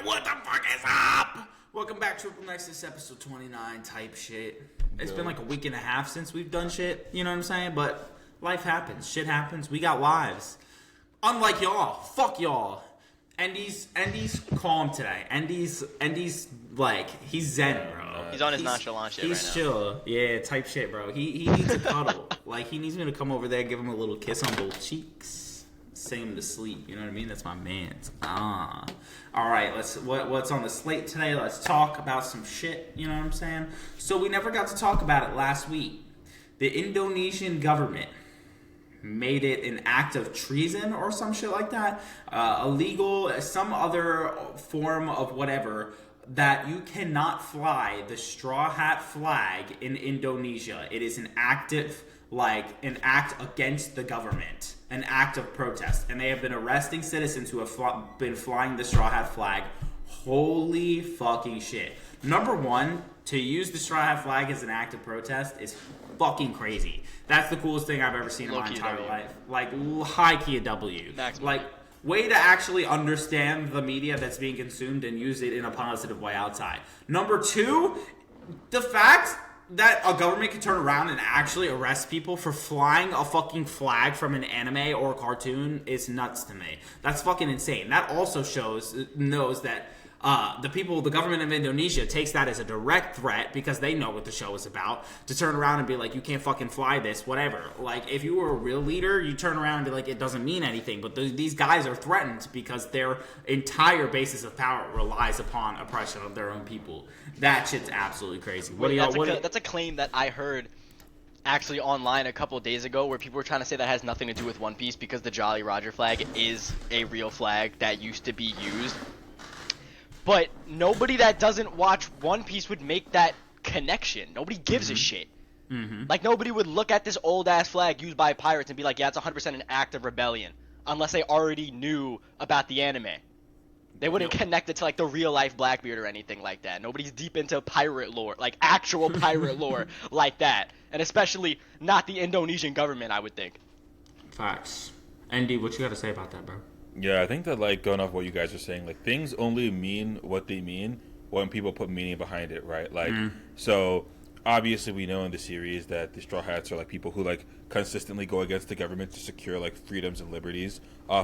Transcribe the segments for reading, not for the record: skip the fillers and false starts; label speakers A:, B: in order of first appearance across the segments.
A: what the fuck is up? Welcome back to Triple Nexus episode 29 type shit. It's been like a week and a half since we've done shit, you know what I'm saying? But life happens, shit happens, we got lives. Unlike y'all, fuck y'all. Andy's calm today. Andy's like, he's zen, bro.
B: He's on his nonchalant shit right now.
A: He's chill. Yeah, type shit, bro. He needs a cuddle. Like, he needs me to come over there, give him a little kiss on both cheeks. Sing him to sleep, you know what I mean? That's my man's. Alright, what's on the slate today? Let's talk about some shit, you know what I'm saying? So we never got to talk about it last week. The Indonesian government made it an act of treason or some shit like that. Illegal, some other form of whatever, that you cannot fly the Strawhat flag in Indonesia. It is an act against the government, an act of protest, and they have been arresting citizens who have been flying the Strawhat flag. Holy fucking shit. Number one, to use the Strawhat flag as an act of protest is fucking crazy. That's the coolest thing I've ever seen in my entire life. Like, high key a W.
B: Maximum.
A: Like, way to actually understand the media that's being consumed and use it in a positive way outside. Number two, the fact that a government can turn around and actually arrest people for flying a fucking flag from an anime or a cartoon is nuts to me. That's fucking insane. That also knows that the government of Indonesia takes that as a direct threat because they know what the show is about, to turn around and be like, you can't fucking fly this, whatever. Like, if you were a real leader, you turn around and be like, it doesn't mean anything. But these guys are threatened because their entire basis of power relies upon oppression of their own people. That shit's absolutely crazy.
B: That's a claim that I heard actually online a couple days ago, where people were trying to say that has nothing to do with One Piece because the Jolly Roger flag is a real flag that used to be used. But nobody that doesn't watch One Piece would make that connection. Nobody gives a shit. Mm-hmm. Like, nobody would look at this old-ass flag used by pirates and be like, yeah, it's 100% an act of rebellion, unless they already knew about the anime. They wouldn't connect it to, like, the real-life Blackbeard or anything like that. Nobody's deep into pirate lore, like, actual pirate lore like that. And especially not the Indonesian government, I would think.
A: Facts. Andy, what you got to say about that, bro?
C: Yeah, I think that, like, going off what you guys are saying, like, things only mean what they mean when people put meaning behind it, right? Like, so obviously we know in the series that the Straw Hats are, like, people who, like, consistently go against the government to secure, like, freedoms and liberties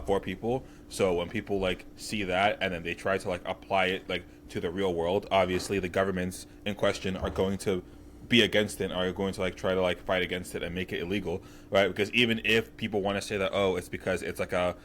C: for people. So when people, like, see that and then they try to, like, apply it, like, to the real world, obviously the governments in question are going to be against it, are going to, like, try to, like, fight against it and make it illegal, right? Because even if people want to say that, oh, it's because it's, like, a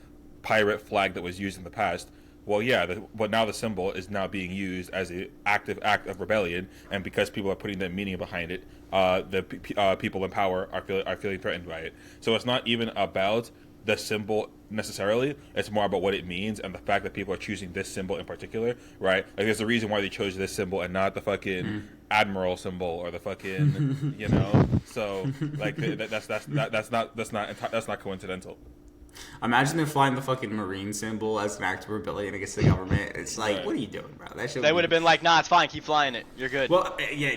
C: pirate flag that was used in the past, well, yeah, but now the symbol is now being used as an active act of rebellion, and because people are putting that meaning behind it, the people in power are feeling threatened by it. So it's not even about the symbol necessarily, it's more about what it means and the fact that people are choosing this symbol in particular, right? Like, there's a reason why they chose this symbol and not the fucking admiral symbol or the fucking you know. So, like, that's not coincidental.
A: Imagine they're flying the fucking marine symbol as an act of rebellion against the government. It's like, what are you doing, bro? That shit.
B: They would have been like, nah, it's fine, keep flying it. You're good.
A: Well, yeah,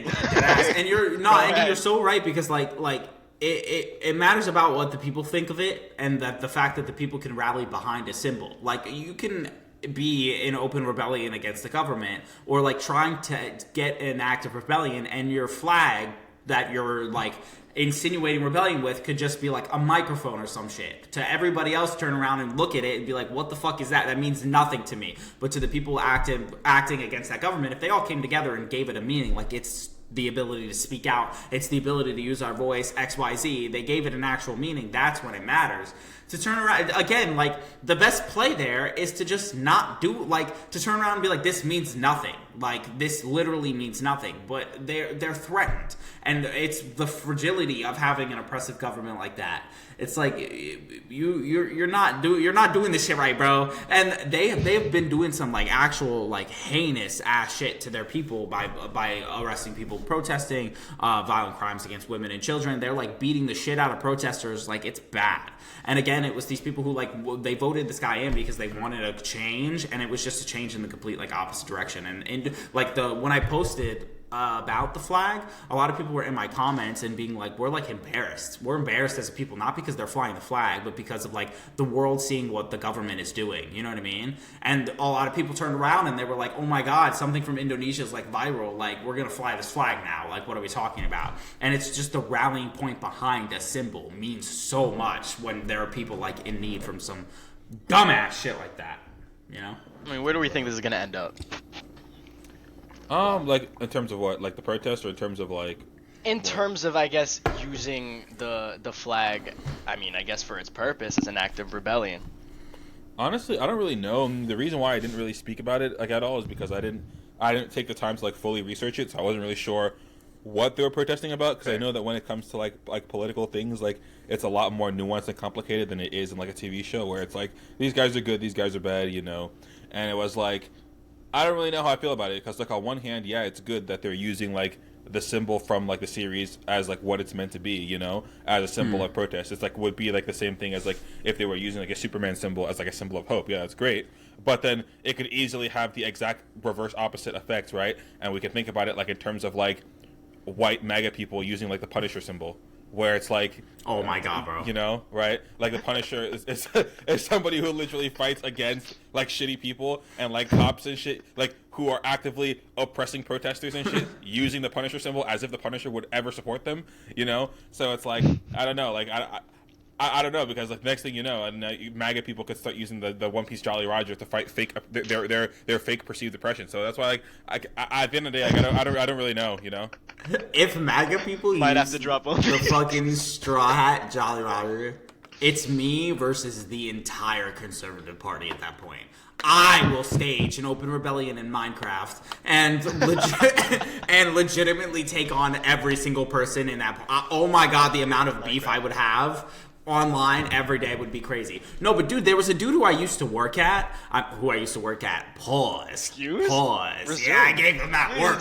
A: and you're so right, because like it matters about what the people think of it, and that the fact that the people can rally behind a symbol. Like, you can be in open rebellion against the government, or like trying to get an act of rebellion, and your flag that you're like insinuating rebellion with could just be like a microphone or some shit. To everybody else, turn around and look at it and be like, what the fuck is that? That means nothing to me. But to the people acting against that government, if they all came together and gave it a meaning, like, it's the ability to speak out, it's the ability to use our voice, XYZ, they gave it an actual meaning, that's when it matters. To turn around, again, like, the best play there is to just not do, like, to turn around and be like, this means nothing. Like, this literally means nothing. But they're threatened. And it's the fragility of having an oppressive government like that. It's like, you're not doing this shit right, bro. And they've been doing some, like, actual, like, heinous ass shit to their people by arresting people protesting, violent crimes against women and children. They're, like, beating the shit out of protesters. Like, it's bad. And again, it was these people who, like, they voted this guy in because they wanted a change, and it was just a change in the complete, like, opposite direction. And like, when I posted about the flag, a lot of people were in my comments and being like, we're like embarrassed. We're embarrassed as a people, not because they're flying the flag, but because of like the world seeing what the government is doing. You know what I mean? And a lot of people turned around and they were like, oh my God, something from Indonesia is like viral. Like, we're going to fly this flag now. Like, what are we talking about? And it's just the rallying point behind a symbol means so much when there are people like in need from some dumbass shit like that. You know?
B: I mean, where do we think this is going to end up?
C: Like in terms of what, like the protest, or in terms of like?
B: In terms of, I guess, using the flag, I mean, I guess for its purpose as an act of rebellion.
C: Honestly, I don't really know. The reason why I didn't really speak about it like at all is because I didn't take the time to like fully research it, so I wasn't really sure what they were protesting about. Because I know that when it comes to like political things, like it's a lot more nuanced and complicated than it is in like a TV show where it's like these guys are good, these guys are bad, you know. And it was like, I don't really know how I feel about it, because like on one hand, yeah, it's good that they're using like the symbol from like the series as like what it's meant to be, you know, as a symbol of protest. It's like would be like the same thing as like if they were using like a Superman symbol as like a symbol of hope. Yeah, that's great. But then it could easily have the exact reverse opposite effect, right? And we can think about it like in terms of like white MAGA people using like the Punisher symbol, where it's like,
A: oh my God, bro,
C: you know, right? Like the Punisher is somebody who literally fights against like shitty people and like cops and shit, like who are actively oppressing protesters and shit, using the Punisher symbol as if the Punisher would ever support them, you know? So it's like, I don't know, like I don't know, because like next thing you know, and MAGA people could start using the One Piece Jolly Roger to fight fake their fake perceived oppression. So that's why like at the end of the day, I don't really know, you know.
A: If MAGA people
B: Might
A: use
B: have to drop one.
A: the fucking Straw Hat Jolly Roger, it's me versus the entire conservative party at that point. I will stage an open rebellion in Minecraft and legitimately take on every single person in that. Oh my God, the amount of beef I would have online every day would be crazy. No, but dude, there was a dude who I used to work at. Pause.
B: Excuse?
A: Pause.
B: Resume.
A: Yeah, I gave him that work.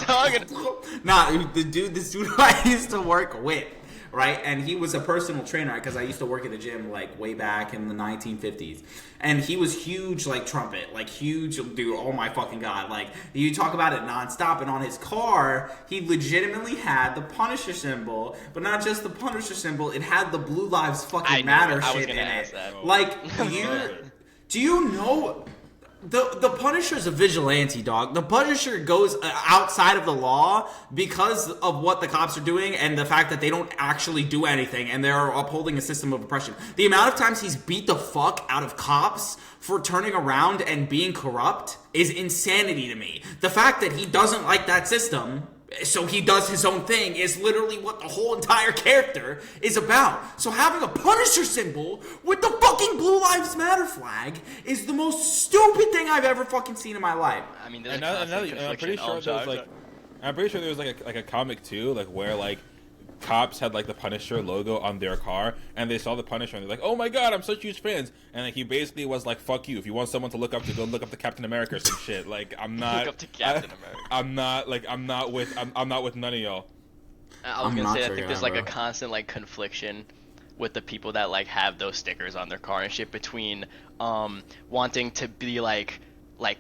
A: This dude who I used to work with, right? And he was a personal trainer because I used to work at a gym like way back in the 1950s. And he was huge, like trumpet, like huge dude. Oh my fucking God. Like you talk about it nonstop. And on his car, he legitimately had the Punisher symbol, but not just the Punisher symbol. It had the Blue Lives Fucking Matter shit in it. Like, do you know? The Punisher's a vigilante, dog. The Punisher goes outside of the law because of what the cops are doing and the fact that they don't actually do anything and they're upholding a system of oppression. The amount of times he's beat the fuck out of cops for turning around and being corrupt is insanity to me. The fact that he doesn't like that system, so he does his own thing, is literally what the whole entire character is about. So having a Punisher symbol with the fucking Blue Lives Matter flag is the most stupid thing I've ever fucking seen in my life.
B: I mean, there's
C: I'm pretty sure there was like a comic too, like where like cops had like the Punisher logo on their car, and they saw the Punisher and they're like, oh my God, I'm such huge fans. And like he basically was like, fuck you, if you want someone to look up to, go look up to Captain America or some shit. Like I'm not
B: look up to Captain America.
C: I'm not with none of y'all.
B: I was gonna say, I think there's like a constant like confliction with the people that like have those stickers on their car and shit, between wanting to be like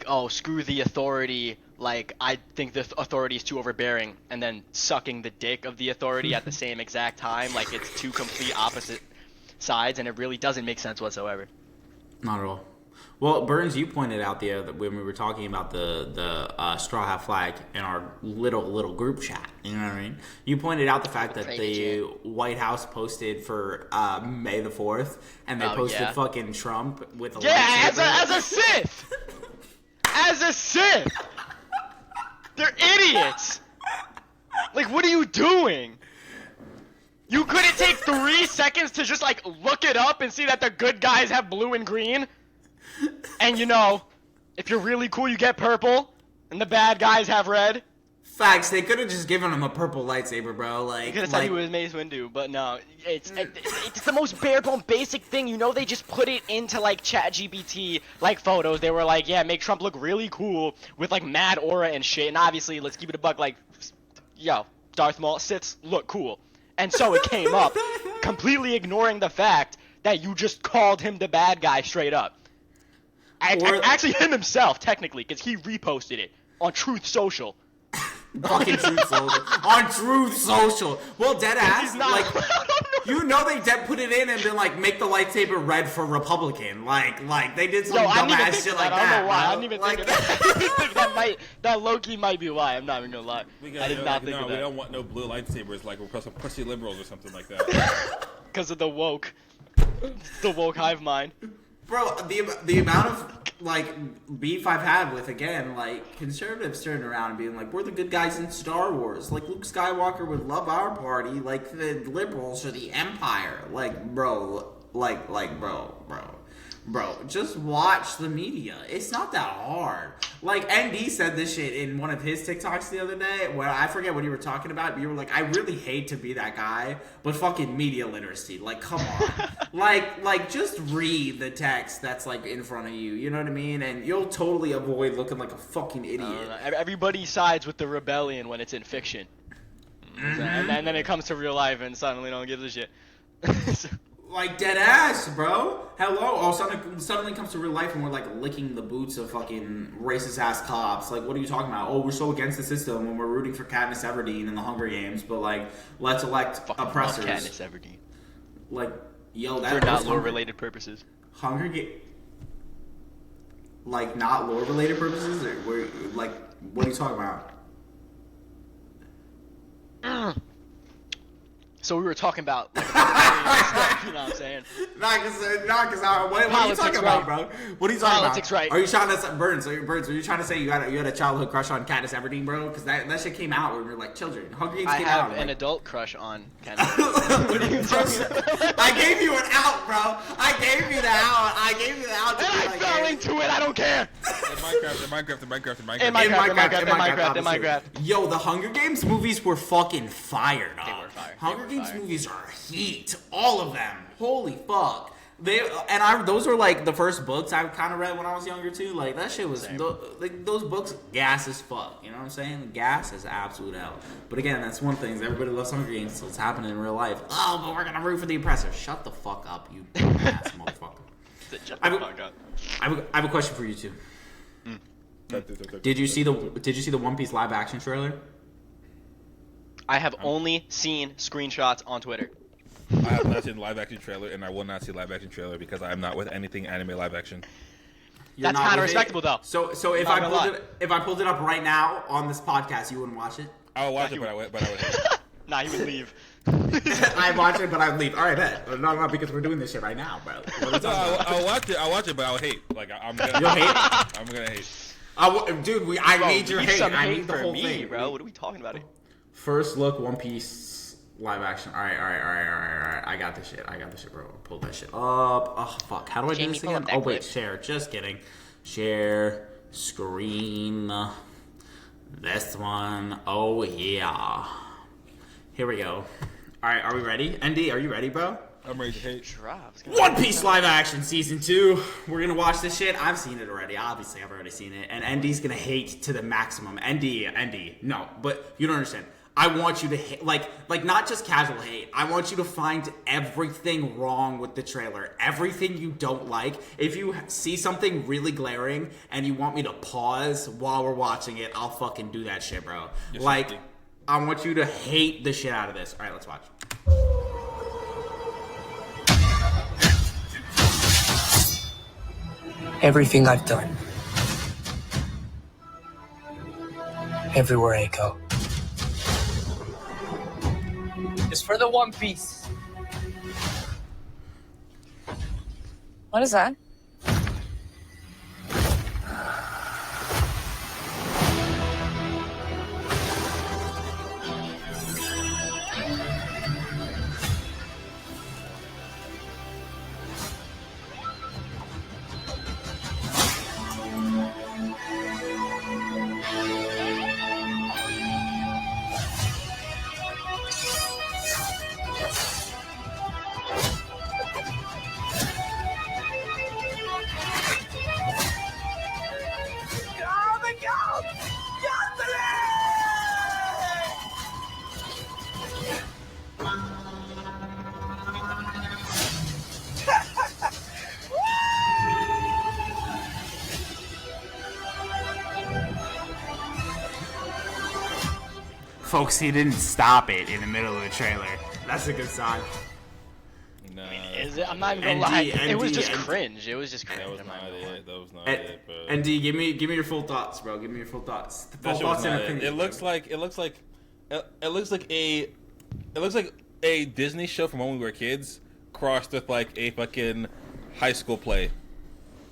B: oh, screw the authority, like I think the authority is too overbearing, and then sucking the dick of the authority at the same exact time. Like it's two complete opposite sides, and it really doesn't make sense whatsoever.
A: Not at all. Well, Burns, you pointed out when we were talking about the Straw Hat flag in our little group chat. You know what I mean? You pointed out the fact that the White House posted for May the 4th, and they posted fucking Trump with a
B: as a Sith. As a Sith. They're idiots. Like, what are you doing? You couldn't take 3 seconds to just like look it up and see that the good guys have blue and green? And you know, if you're really cool, you get purple, and the bad guys have red.
A: Facts. They could have just given him a purple lightsaber, bro. Like,
B: you could have said he was Mace Windu, but no, it's the most bare bone basic thing. You know, they just put it into like ChatGPT like photos. They were like, yeah, make Trump look really cool with like mad aura and shit. And obviously, let's keep it a buck. Like, yo, Darth Maul, Siths look cool. And so it came up, completely ignoring the fact that you just called him the bad guy straight up. Actually, him himself, technically, because he reposted it on Truth Social.
A: Fucking Truth Social. On Truth Social. Well, dead ass. Like, you know they put it in and been like, make the lightsaber red for Republican. Like they did some dumbass shit like that.
B: I don't know why. I didn't even think of that. That low-key might be why. I'm not even gonna lie. I did not think of that.
C: We don't want no blue lightsabers like we're some pussy liberals or something like that.
B: Because of the woke hive mind.
A: Bro, the amount of like beef I've had with, again, like conservatives turning around and being like, we're the good guys in Star Wars. Like Luke Skywalker would love our party. Like the liberals are the Empire. Like bro, bro, just watch the media. It's not that hard. Like, ND said this shit in one of his TikToks the other day, where I forget what you were talking about, but you were like, I really hate to be that guy, but fucking media literacy. Like, come on. like, just read the text that's, like, in front of you. You know what I mean? And you'll totally avoid looking like a fucking idiot.
B: Everybody sides with the rebellion when it's in fiction. Mm-hmm. And then it comes to real life and suddenly no one gives a shit.
A: Like, dead ass, bro. Hello. All suddenly comes to real life and we're, like, licking the boots of fucking racist-ass cops. Like, what are you talking about? Oh, we're so against the system when we're rooting for Katniss Everdeen in the Hunger Games, but, like, let's elect
B: fucking
A: oppressors.
B: Katniss Everdeen.
A: Like, yo, that...
B: For not lore-related purposes.
A: Hunger Games... Like, not lore-related purposes? Or, like, what are you talking about?
B: So we were talking about, like, stuff, you know what I'm saying?
A: What are you talking about, bro? What are you talking
B: Politics,
A: about?
B: right?
A: Are you trying to Burns? Are you trying to say you had a childhood crush on Katniss Everdeen, bro? Because that shit came out when we were like children. Hunger Games came out.
B: I have an adult crush on Katniss Everdeen. What are you talking about?
A: I gave you an out, bro. I gave you the out.
B: And I fell into it. I don't care. In Minecraft.
A: Yo, the Hunger Games movies were fucking fire, dog.
B: They were fire.
A: Hunger Games movies are heat. All of them. Holy fuck. Those were like the first books I kind of read when I was younger too. Like that shit was those books gas as fuck. You know what I'm saying? Gas is absolute hell. But again, that's one thing. Is everybody loves Hunger Games, so it's happening in real life. Oh, but we're gonna root for the oppressor. Shut the fuck up, you ass motherfucker.
B: Shut the fuck up.
A: I have a question for you two. Did you see the One Piece live action trailer?
B: I have only seen screenshots on Twitter.
C: I have not seen live action trailer, and I will not see live action trailer because I am not with anything anime live action.
B: That's kind of respectable, though.
A: So if I pulled it up right now on this podcast, you wouldn't watch it?
C: I would watch it, but I would hate.
B: Nah, you would leave.
A: I'd watch it, but I'd leave. All right, bet. Not because we're doing this shit right now, bro.
C: I'll watch it, but I'll hate. Like
A: You'll hate?
C: I'm gonna hate.
A: Dude, I need your hate. I need the whole thing,
B: bro. What are we talking about here?
A: First look, One Piece live action. All right. I got this shit, bro. Pull that shit up. Oh, fuck. How do I do this again? Oh, wait. Share. Just kidding. Share screen. This one. Oh, yeah. Here we go. All right, are we ready? ND, are you ready, bro?
C: I'm ready to hate.
A: One Piece live action season 2. We're gonna watch this shit. I've seen it already. Obviously, I've already seen it. And ND's gonna hate to the maximum. ND. No, but you don't understand. I want you to hate, like not just casual hate. I want you to find everything wrong with the trailer. Everything you don't like. If you see something really glaring and you want me to pause while we're watching it, I'll fucking do that shit, bro. Yes, like, I want you to hate the shit out of this. All right, let's watch.
D: Everything I've done, everywhere I go, is for the One Piece.
E: What is that?
A: Folks, he didn't stop it in the middle of the trailer. That's a good sign.
C: Nah,
B: Is it? I'm not even gonna
A: ND,
B: lie. It was
A: ND,
B: just
A: ND.
B: cringe. It was just cringe.
C: that was
B: I'm
C: not
B: gonna lie.
C: it. That was not
A: And,
C: it, bro.
A: and D, give me your full thoughts, bro. Give me your full thoughts.
C: That
A: Full
C: shit was
A: thoughts and
C: not it.
A: opinions.
C: It looks like a Disney show from when we were kids crossed with like a fucking high school play.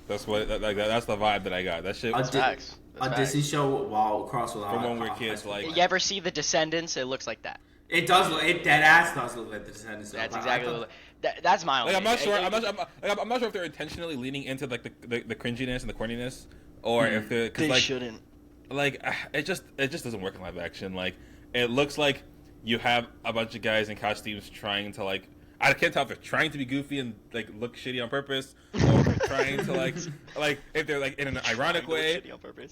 C: That's what that's the vibe that I got. That shit
A: A,
C: was
B: Facts.
A: a Disney show while cross with
C: from when we were kids. Like
B: You ever see The Descendants? It looks like that.
A: it does. It dead ass does look like the Descendants.
B: That's exactly. That's my only.
C: I'm not sure. I'm not sure if they're intentionally leaning into like the cringiness and the corniness, or if they're because
B: They
C: like
B: shouldn't.
C: like it just doesn't work in live action. Like it looks like you have a bunch of guys in costumes trying to like I can't tell if they're trying to be goofy and like look shitty on purpose, or if they're trying to like if they're like in an ironic way,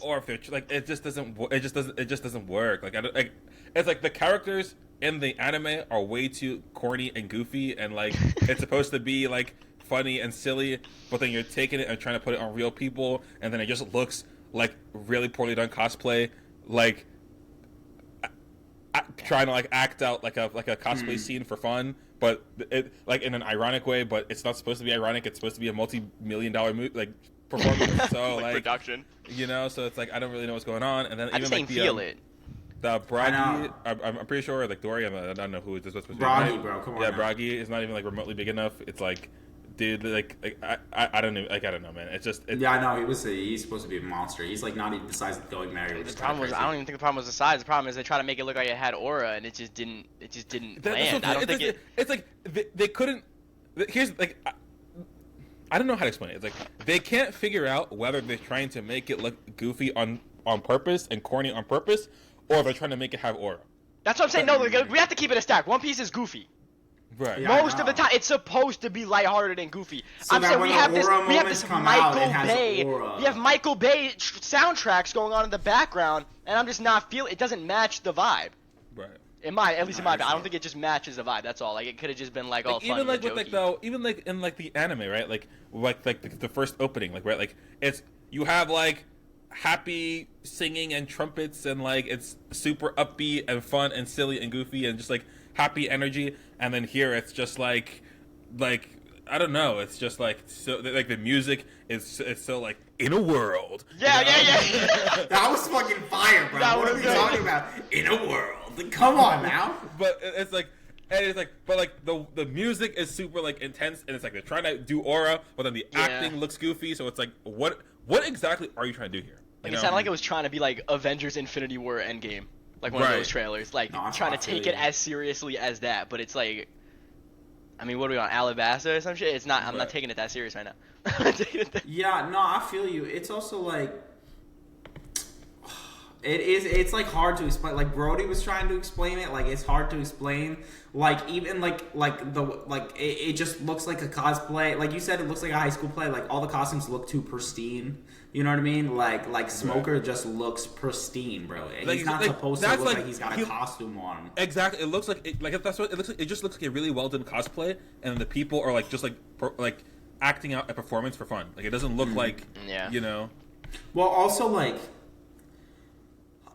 C: or if they're like it just doesn't work. Like I don't like it's like the characters in the anime are way too corny and goofy, and like it's supposed to be like funny and silly, but then you're taking it and trying to put it on real people, and then it just looks like really poorly done cosplay, like trying to like act out like a cosplay scene for fun, but it like in an ironic way, but it's not supposed to be ironic. It's supposed to be a multi-million-dollar like performance. So like
B: production,
C: you know. So it's like I don't really know what's going on, and then
B: I'm
C: even
B: saying
C: like
B: feel it.
C: the Bragi, I'm pretty sure like Dory. I don't know who it's supposed to be.
A: Bragi, bro. Come on.
C: Yeah,
A: now.
C: Bragi is not even like remotely big enough. It's like, dude, like I don't know, like I don't know, man. It's just
A: Yeah, I know. He's supposed to be a monster. He's like not even the size of Going Merry.
B: The problem was I don't even think the problem was the size. The problem is they try to make it look like it had aura, and it just didn't. It just didn't land. I don't think it.
C: It's like they couldn't. Here's like. I don't know how to explain it. It's like they can't figure out whether they're trying to make it look goofy on purpose and corny on purpose, or they're trying to make it have aura.
B: That's what I'm saying. No, we have to keep it a stack. One Piece is goofy.
C: Right.
A: Yeah.
B: Most of the time, it's supposed to be lighthearted and goofy.
A: So
B: I'm
A: that
B: saying
A: when
B: we
A: the
B: have this
A: aura moments come out, it has
B: Bay.
A: aura.
B: We have Michael Bay soundtracks going on in the background, and I'm just not feeling. It doesn't match the vibe.
C: Right.
B: At least in my opinion, I don't think it just matches the vibe. That's all. Like it could have just been like all
C: Even
B: funny
C: like
B: and
C: with
B: jokey.
C: even like in like the anime, right? Like the first opening, like right, like it's you have like happy singing and trumpets and like it's super upbeat and fun and silly and goofy and just like happy energy, and then here it's just like I don't know, it's just like so like the music is it's so like in a world.
B: Yeah.
A: That was fucking fire, bro. What are we talking about? In a world. Come on now.
C: But it's like, but like the music is super like intense, and it's like they're trying to do aura, but then the acting looks goofy. So it's like, what exactly are you trying to do here?
B: Like it sounded like it was trying to be like Avengers: Infinity War Endgame, like one of those trailers, like
A: No,
B: trying to
A: I feel
B: take
A: you.
B: it as seriously as that. But it's like, I mean, what are we on, Alabasta or some shit? It's not. I'm not
C: Right.
B: taking it that serious right now. I'm not taking it that.
A: Yeah, no, I feel you. It's also like it's like hard to explain. Like Brody was trying to explain it. Like it's hard to explain. Like even it just looks like a cosplay. Like you said, it looks like a high school play. Like all the costumes look too pristine. You know what I mean? Like Smoker just looks pristine, bro. He's not supposed to look like he's got a costume on him.
C: Exactly. It looks like that's what it looks like. It just looks like a really well done cosplay, and the people are like just like acting out a performance for fun. Like it doesn't look like you know.
A: Well, also like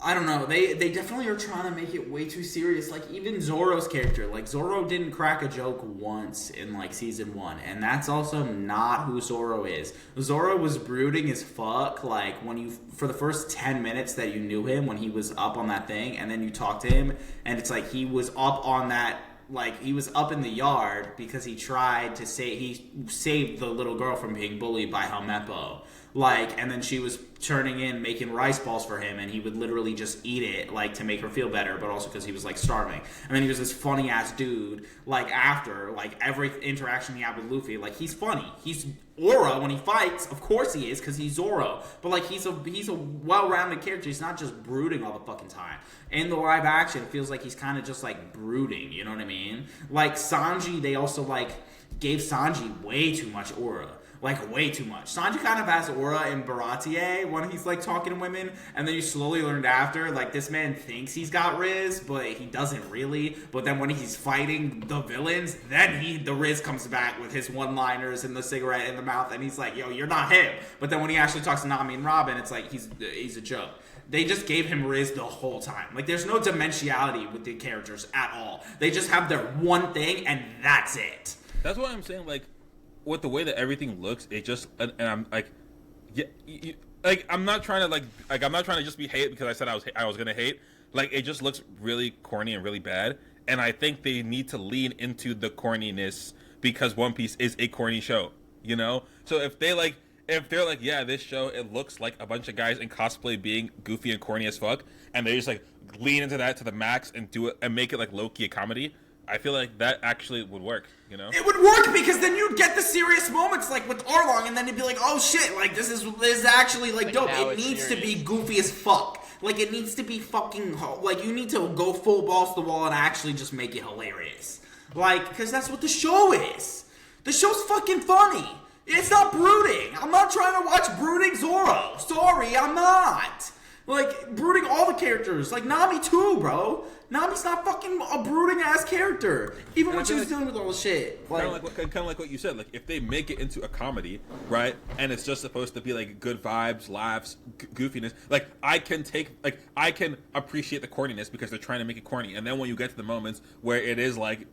A: I don't know. They definitely are trying to make it way too serious. Like even Zoro's character, like Zoro didn't crack a joke once in like season 1, and that's also not who Zoro is. Zoro was brooding as fuck. Like when you for the first 10 minutes that you knew him, when he was up on that thing, and then you talked to him, and it's like he was up on that. Like he was up in the yard because he tried to he saved the little girl from being bullied by Helmeppo. Like, and then she was turning in, making rice balls for him, and he would literally just eat it, like, to make her feel better, but also because he was, like, starving. And then he was this funny-ass dude, like, after, like, every interaction he had with Luffy, like, he's funny. He's aura when he fights, of course he is, because he's Zoro. But, like, he's a well-rounded character. He's not just brooding all the fucking time. In the live action, it feels like he's kind of just, like, brooding, you know what I mean? Like, Sanji, they also, like, gave Sanji way too much aura. like way too much. Sanji kind of has aura in Baratie when he's like talking to women, and then you slowly learned after, like this man thinks he's got Riz, but he doesn't really. But then when he's fighting the villains, then the Riz comes back with his one-liners and the cigarette in the mouth, and he's like, yo, you're not him. But then when he actually talks to Nami and Robin, it's like he's a joke. They just gave him Riz the whole time. Like, there's no dimensionality with the characters at all. They just have their one thing, and that's it.
C: That's why I'm saying, like, with the way that everything looks, it just, and I'm like, yeah, like, I'm not trying to, I'm not trying to just be hate because I said I was gonna hate. Like, it just looks really corny and really bad, and I think they need to lean into the corniness because One Piece is a corny show, you know? So if they're like, yeah, this show, it looks like a bunch of guys in cosplay being goofy and corny as fuck, and they just like lean into that to the max and do it and make it like low-key a comedy, I feel like that actually would work, you know?
A: It would work because then you'd get the serious moments like with Arlong, and then you'd be like, oh shit, like this is actually like dope. It needs to be goofy as fuck. Like it needs to be fucking, like you need to go full balls to the wall and actually just make it hilarious. Like, because that's what the show is. The show's fucking funny. It's not brooding. I'm not trying to watch brooding Zoro. Sorry, I'm not. Like, brooding all the characters. Like, Nami too, bro. Nami's not fucking a brooding ass character. Even when she was dealing with all the shit. Like,
C: kind of like what you said. Like, if they make it into a comedy, right, and it's just supposed to be like good vibes, laughs, goofiness. Like, I can appreciate the corniness because they're trying to make it corny. And then when you get to the moments where it is like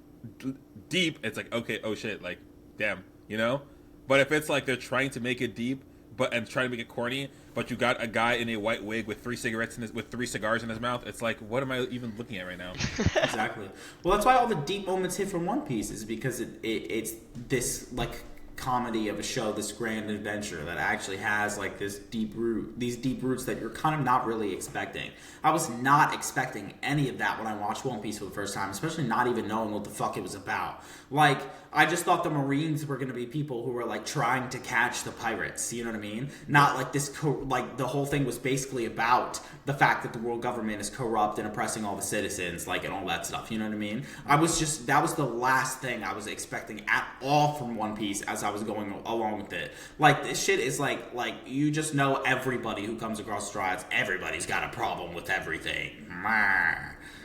C: deep, it's like, okay, oh shit, like, damn, you know. But if it's like they're trying to make it deep, and trying to make it corny, but you got a guy in a white wig with 3 cigars in his mouth, it's like, what am I even looking at right now?
A: Exactly. Well, that's why all the deep moments hit from One Piece is because it's this like comedy of a show, this grand adventure that actually has like these deep roots that you're kind of not really expecting. I was not expecting any of that when I watched One Piece for the first time, especially not even knowing what the fuck it was about. Like, I just thought the Marines were going to be people who were like trying to catch the pirates, you know what I mean? Not like this, like the whole thing was basically about the fact that the world government is corrupt and oppressing all the citizens, like, and all that stuff, you know what I mean? That was the last thing I was expecting at all from One Piece as I was going along with it. Like, this shit is like you just know everybody who comes across Strawhats, everybody's got a problem with everything.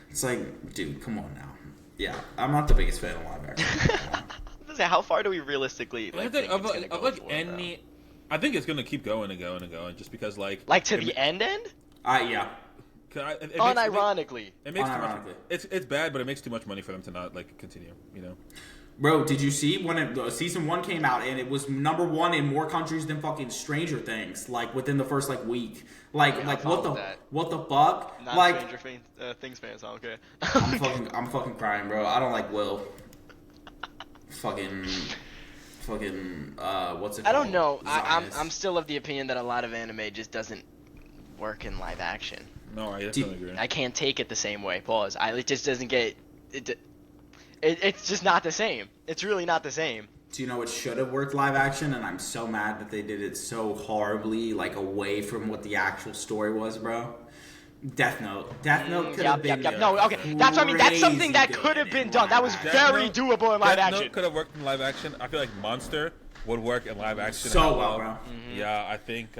A: It's like, dude, come on now. Yeah, I'm not the biggest fan of live action.
B: How far do we realistically
C: I think I think it's gonna keep going and going and going, just because like
B: to the end?
A: Yeah.
B: Unironically.
C: It makes too much. It's bad, but it makes too much money for them to not like continue. You know.
A: Bro, did you see when season 1 came out and it was number 1 in more countries than fucking Stranger Things? Like within the first like week, what the fuck?
B: Not
A: like
B: Stranger Things fans, so okay.
A: I'm fucking crying, bro. I don't like Will. Fucking what's it called?
B: I don't know. I'm still of the opinion that a lot of anime just doesn't work in live action.
C: No, I definitely agree.
B: I can't take it the same way. Pause. It just doesn't get it. It's just not the same. It's really not the same.
A: Do you know it should have worked live action? And I'm so mad that they did it so horribly, like away from what the actual story was, bro. Death Note. Death Note could have been.
B: No, okay. That's what I mean. That's something that could have been done. That was very doable in live action.
C: Death Note could have worked in live action. I feel like Monster would work in live action
A: so well, bro.
C: Mm-hmm. Yeah, I think.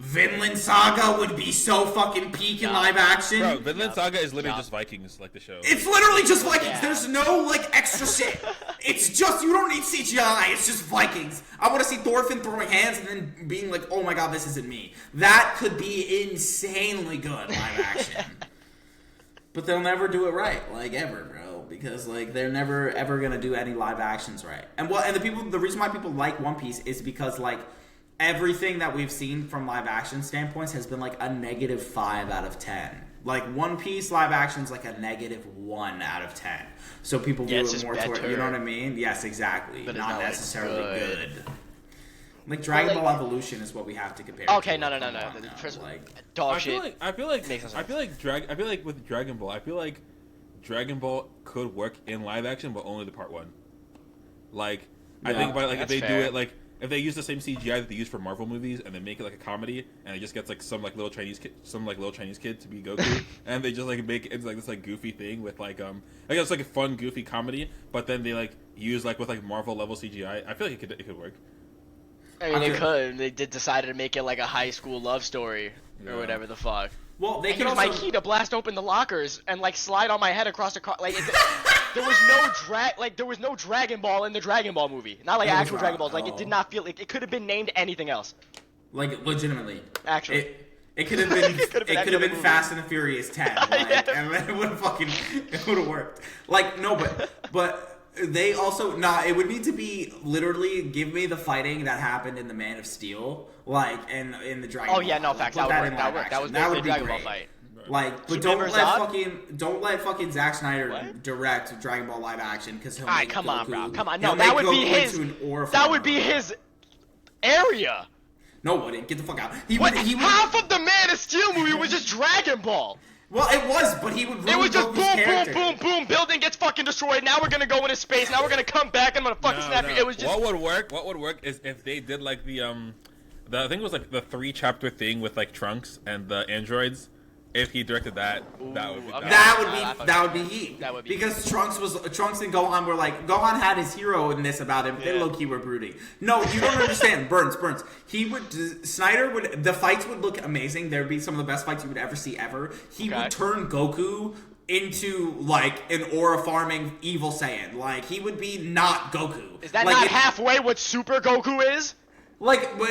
A: Vinland Saga would be so fucking peak in live action.
C: Bro, Vinland Saga is literally just Vikings, like the show.
A: It's literally just Vikings. Yeah. There's no, like, extra shit. It's just, you don't need CGI. It's just Vikings. I want to see Thorfinn throwing hands and then being like, oh my god, this isn't me. That could be insanely good live action. But they'll never do it right, like, ever, bro. Because, like, they're never, ever going to do any live actions right. And the reason why people like One Piece is because, like, everything that we've seen from live action standpoints has been like a -5 out of 10. Like One Piece live action's like a -1 out of 10. So people view it more toward, you know what I mean? Yes, exactly.
B: But
A: not necessarily good. Like Dragon Ball Evolution is what we have to compare.
B: Okay,
A: to.
B: No.
C: Like,
B: dog shit.
C: I feel like with Dragon Ball, I feel like Dragon Ball could work in live action, but only the part 1. Like, I think about like if they do it like. If they use the same CGI that they use for Marvel movies and they make it like a comedy and it just gets like some little Chinese kid to be Goku and they just like make it into like this like goofy thing with like I guess it's like a fun goofy comedy, but then they like use like with like Marvel level CGI, I feel like it could work.
B: I mean, they could. They decided to make it like a high school love story or whatever the fuck.
A: Well, they
B: I
A: could
B: used
A: also...
B: my key to blast open the lockers and like slide on my head across the car. Like there was no Dragon Ball in the Dragon Ball movie. Not like actual Dragon Balls. Like it did not feel like it could have been named anything else.
A: Like legitimately.
B: Actually.
A: It could have been.
B: It
A: could have been Fast and the Furious 10. Like, and it would have worked. Like no, but they also it would need to be literally give me the fighting that happened in the Man of Steel, like in the Dragon Ball.
B: Oh yeah, no facts. That would work. That was the Dragon Ball fight.
A: Like, but don't let fucking Zack Snyder direct Dragon Ball live action because he'll. Alright,
B: come on, bro. Come on. No, that would be his. That would be his area.
A: No, it wouldn't. Get the fuck out.
B: Half of the Man of Steel movie was just Dragon Ball.
A: Well, it was, but he would.
B: It was just boom. Building gets fucking destroyed. Now we're gonna go into space. Now we're gonna come back. I'm gonna fucking snap you. It was just.
C: What would work is if they did like the I think it was like the 3-chapter thing with like Trunks and the androids. If he directed that, that would be
A: that would be heat. That would be because Trunks and Gohan were like Gohan had his hero-ness about him. They low-key were brooding. No, you don't understand. Burns. Snyder would the fights would look amazing. There'd be some of the best fights you would ever see ever. He would turn Goku into like an aura farming evil Saiyan. Like he would be not Goku.
B: Is that like, not halfway what Super Goku is?
A: Like, but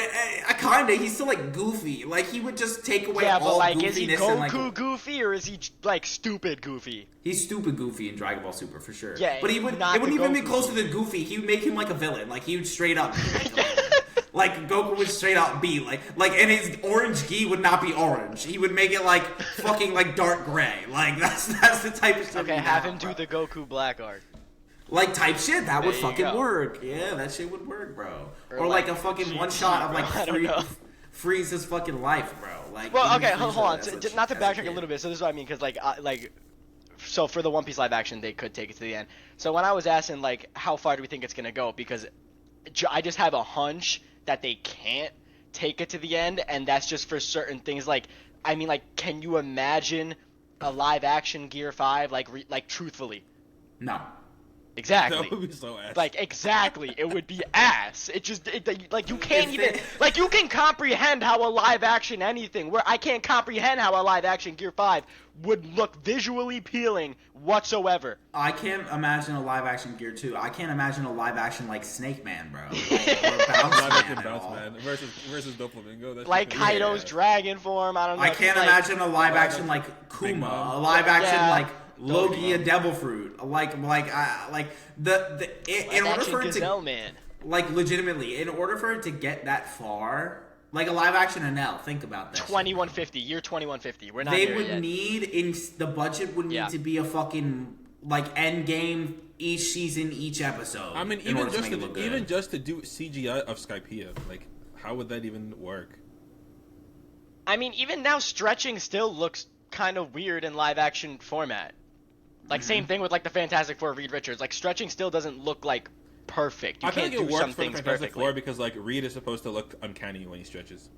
A: kinda, he's still like goofy. Like he would just take away all
B: but like,
A: goofiness.
B: Is he Goku goofy or is he like stupid goofy?
A: He's stupid goofy in Dragon Ball Super for sure.
B: Yeah,
A: but it wouldn't even be closer to goofy. He would make him like a villain. Like he would straight up. Like Goku would straight up be like, and his orange gi would not be orange. He would make it like fucking like dark gray. Like that's the type of stuff.
B: Okay, have him do the Goku black art.
A: Like type shit, that would fucking work. Yeah, that shit would work, bro. Or like a fucking one shot of like Frieza's fucking life, bro. Like.
B: Well, okay, hold on. Not to backtrack a little bit. So this is what I mean, because so for the One Piece live action, they could take it to the end. So when I was asking like, how far do we think it's gonna go? Because I just have a hunch that they can't take it to the end, and that's just for certain things. Like, I mean, like, can you imagine a live action Gear 5 like truthfully?
A: No.
B: Exactly.
C: That would be so ass.
B: Like, exactly. It would be ass. Like, you can't even... Like, you can comprehend how a live-action anything, where I can't comprehend how a live-action Gear 5 would look visually appealing whatsoever.
A: I can't imagine a live-action Gear 2. I can't imagine a live-action, like, Snake Man, bro. Like,
C: Bounce Man versus Doflamingo.
B: Like Kaido's dragon form, I don't know.
A: I can't imagine a live-action, like, Kuma. A live-action, like... Logia Devil Fruit, in order for it to
B: man.
A: Like legitimately, in order for it to get that far, like a live action Enel, think about that.
B: 2150, year 2150. We're not
A: They
B: there
A: would
B: yet.
A: need the budget would need to be a fucking like end game each season, each episode.
C: I mean, even just to do CGI of Skypiea, like how would that even work?
B: I mean, even now, stretching still looks kind of weird in live action format. Like, same thing with, like, the Fantastic Four Reed Richards. Like, stretching still doesn't look, like, perfect. You can't do some things perfectly.
C: Because, like, Reed is supposed to look uncanny when he stretches.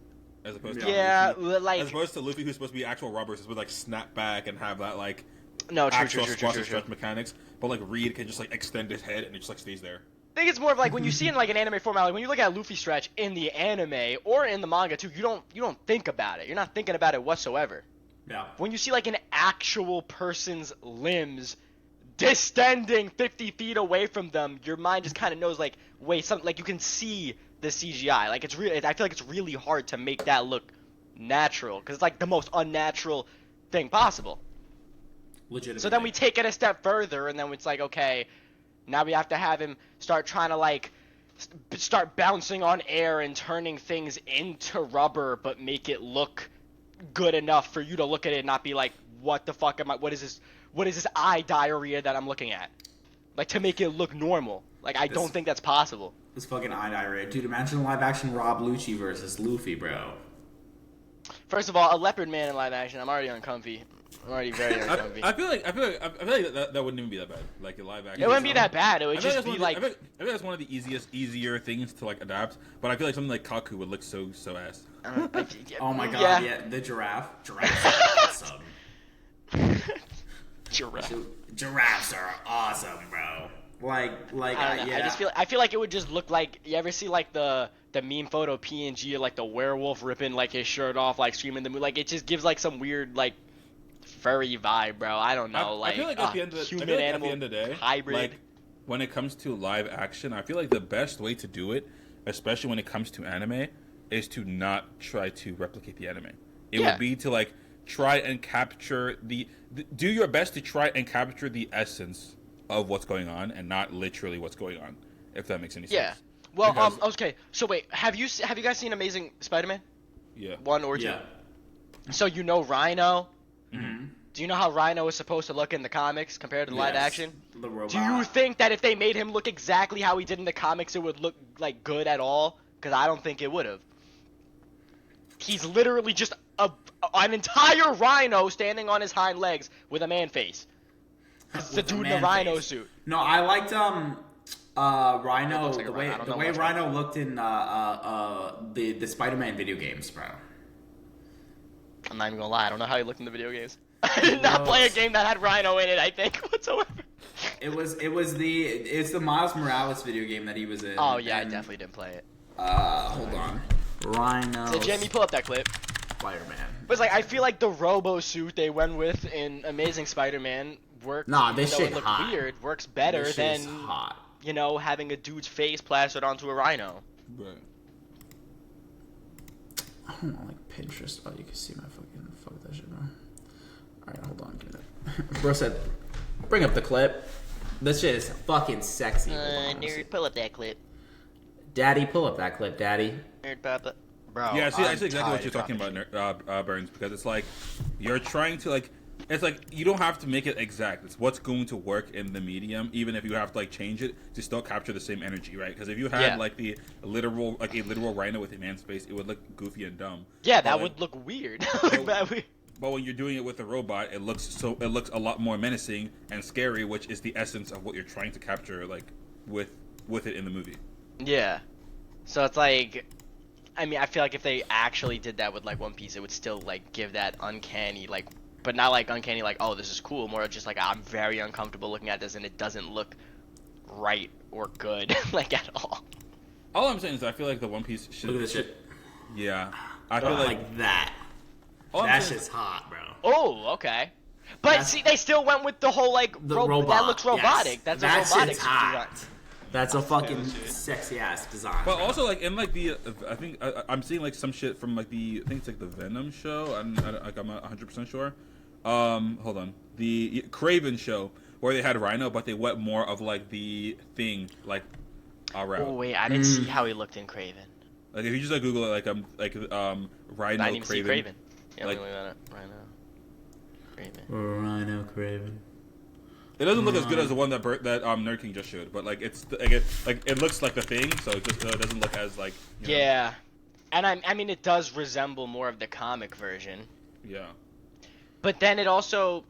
C: As opposed to
B: Luffy.
C: As opposed to Luffy, who's supposed to be actual rubber, is supposed to, like, snap back and have that, like,
B: true.
C: stretch mechanics. But, like, Reed can just, like, extend his head and it just, like, stays there.
B: I think it's more of, like, when you see in, like, an anime format, like, when you look at Luffy stretch in the anime or in the manga, too, you don't think about it. You're not thinking about it whatsoever.
A: Yeah.
B: When you see, like, an actual person's limbs distending 50 feet away from them, your mind just kind of knows, like, wait, something, like, you can see the CGI. Like, it's really, I feel like it's really hard to make that look natural, because it's, like, the most unnatural thing possible.
A: Legitimately.
B: So then we take it a step further, and then it's like, okay, now we have to have him start trying to, like, start bouncing on air and turning things into rubber, but make it look good enough for you to look at it and not be like, what the fuck am I, what is this eye diarrhea that I'm looking at? Like, to make it look normal. Like, I don't think that's possible.
A: This fucking eye diarrhea. Dude, imagine live action Rob Lucci versus Luffy, bro.
B: First of all, a leopard man in live action, I'm already uncomfy. I'm already very uncomfy.
C: I feel like that wouldn't even be that bad. Like a live action.
B: It wouldn't be that bad. It would just be like.
C: I feel like that's one of the easier things to like adapt. But I feel like something like Kaku would look so ass.
A: Oh my god, yeah, the giraffe. Giraffes are awesome.
B: Giraffe.
A: Giraffes are awesome, bro. Like,
B: I don't know.
A: yeah.
B: I feel like it would just look like, you ever see like the meme photo PNG of like the werewolf ripping like his shirt off, like screaming the moon, like it just gives like some weird like furry vibe, bro. I don't know.
C: I feel like at the end of the day,
B: hybrid.
C: like when it comes to live action, I feel like the best way to do it, especially when it comes to anime, is to not try to replicate the anime. It would be to like try and capture do your best to try and capture the essence of what's going on and not literally what's going on, if that makes any sense.
B: Yeah. Well,
C: Because-
B: okay. So wait, have you guys seen Amazing Spider-Man?
C: Yeah.
B: 1 or 2?
A: Yeah.
B: So you know Rhino?
A: Mm-hmm.
B: Do you know how Rhino is supposed to look in the comics compared to live
A: Yes,
B: action?
A: the robot.
B: Do you think that if they made him look exactly how he did in the comics, it would look like good at all? Because I don't think it would have. He's literally just an entire rhino standing on his hind legs with a man face. It's the dude in the rhino suit.
A: No, I liked Rhino.
B: It looks like a
A: the way
B: rhino. I don't
A: the
B: know
A: way
B: much
A: Rhino looked in the Spider-Man video games, bro.
B: I'm not even gonna lie, I don't know how he looked in the video games. I did not play a game that had Rhino in it, I think, whatsoever.
A: It's the Miles Morales video game that he was in.
B: Oh yeah, I
A: and,
B: definitely didn't play it.
A: Hold on. Rhino.
B: So Jamie, pull up that clip.
A: Spider-Man.
B: But it's like, I feel like the Robo suit they went with in Amazing Spider-Man works.
A: Nah, this
B: even though
A: shit
B: it looked
A: hot.
B: weird, works better
A: This
B: than
A: shit's hot.
B: you know, having a dude's face plastered onto a rhino.
C: Right.
A: I don't know, like Pinterest. Oh, you can see my fuck that shit, bro. Alright, hold on, give me that. Bro said, bring up the clip. This shit is fucking sexy. Hold on, let's see.
B: pull up that clip.
A: Daddy, pull up that clip, Daddy.
B: Nerd Papa. Bro,
C: Yeah, I see
B: I'm
C: exactly what
B: tired
C: you're
B: of
C: talking
B: dropping
C: about, Burns, because it's like you're trying to like. It's like you don't have to make it exact. It's what's going to work in the medium, even if you have to like change it to still capture the same energy, right? Because if you had like a literal rhino with a man's face, it would look goofy and dumb.
B: Yeah,
C: But,
B: that
C: like,
B: would look weird.
C: But when you're doing it with a robot, it looks a lot more menacing and scary, which is the essence of what you're trying to capture, like with it in the movie.
B: Yeah. So it's like, I mean, I feel like if they actually did that with like One Piece, it would still like give that uncanny, like, but not like uncanny, like, oh, this is cool. More just like, I'm very uncomfortable looking at this, and it doesn't look right or good, like at all.
C: All I'm saying is I feel like the One Piece should.
A: Look at this shit.
C: Yeah, I feel like
A: that.
C: all I'm
A: That
C: saying
A: shit's hot, bro.
B: Oh, okay. But
A: That's-
B: see, they still went with the whole like
A: The
B: robot. That looks robotic.
A: Yes.
B: That's
A: that
B: a robotic
A: shit's hot.
B: design.
A: That's a fucking sexy ass design.
C: But
A: bro.
C: also, like in like the, I think I'm seeing like some shit from like I think it's like the Venom show. I'm not 100% sure. Hold on, the Craven show where they had Rhino, but they went more of like the thing like around.
B: Oh wait, I didn't see how he looked in Craven.
C: Like if you just like Google it, Rhino
B: I didn't even see Craven. Yeah,
C: Like-
B: look at it. Rhino. Craven.
A: Rhino Craven.
C: It doesn't look as good as the one that Nerd King just showed, but like it looks like the thing, so it just doesn't look as like. You know,
B: Yeah, and I mean it does resemble more of the comic version,
C: Yeah.
B: but then it also.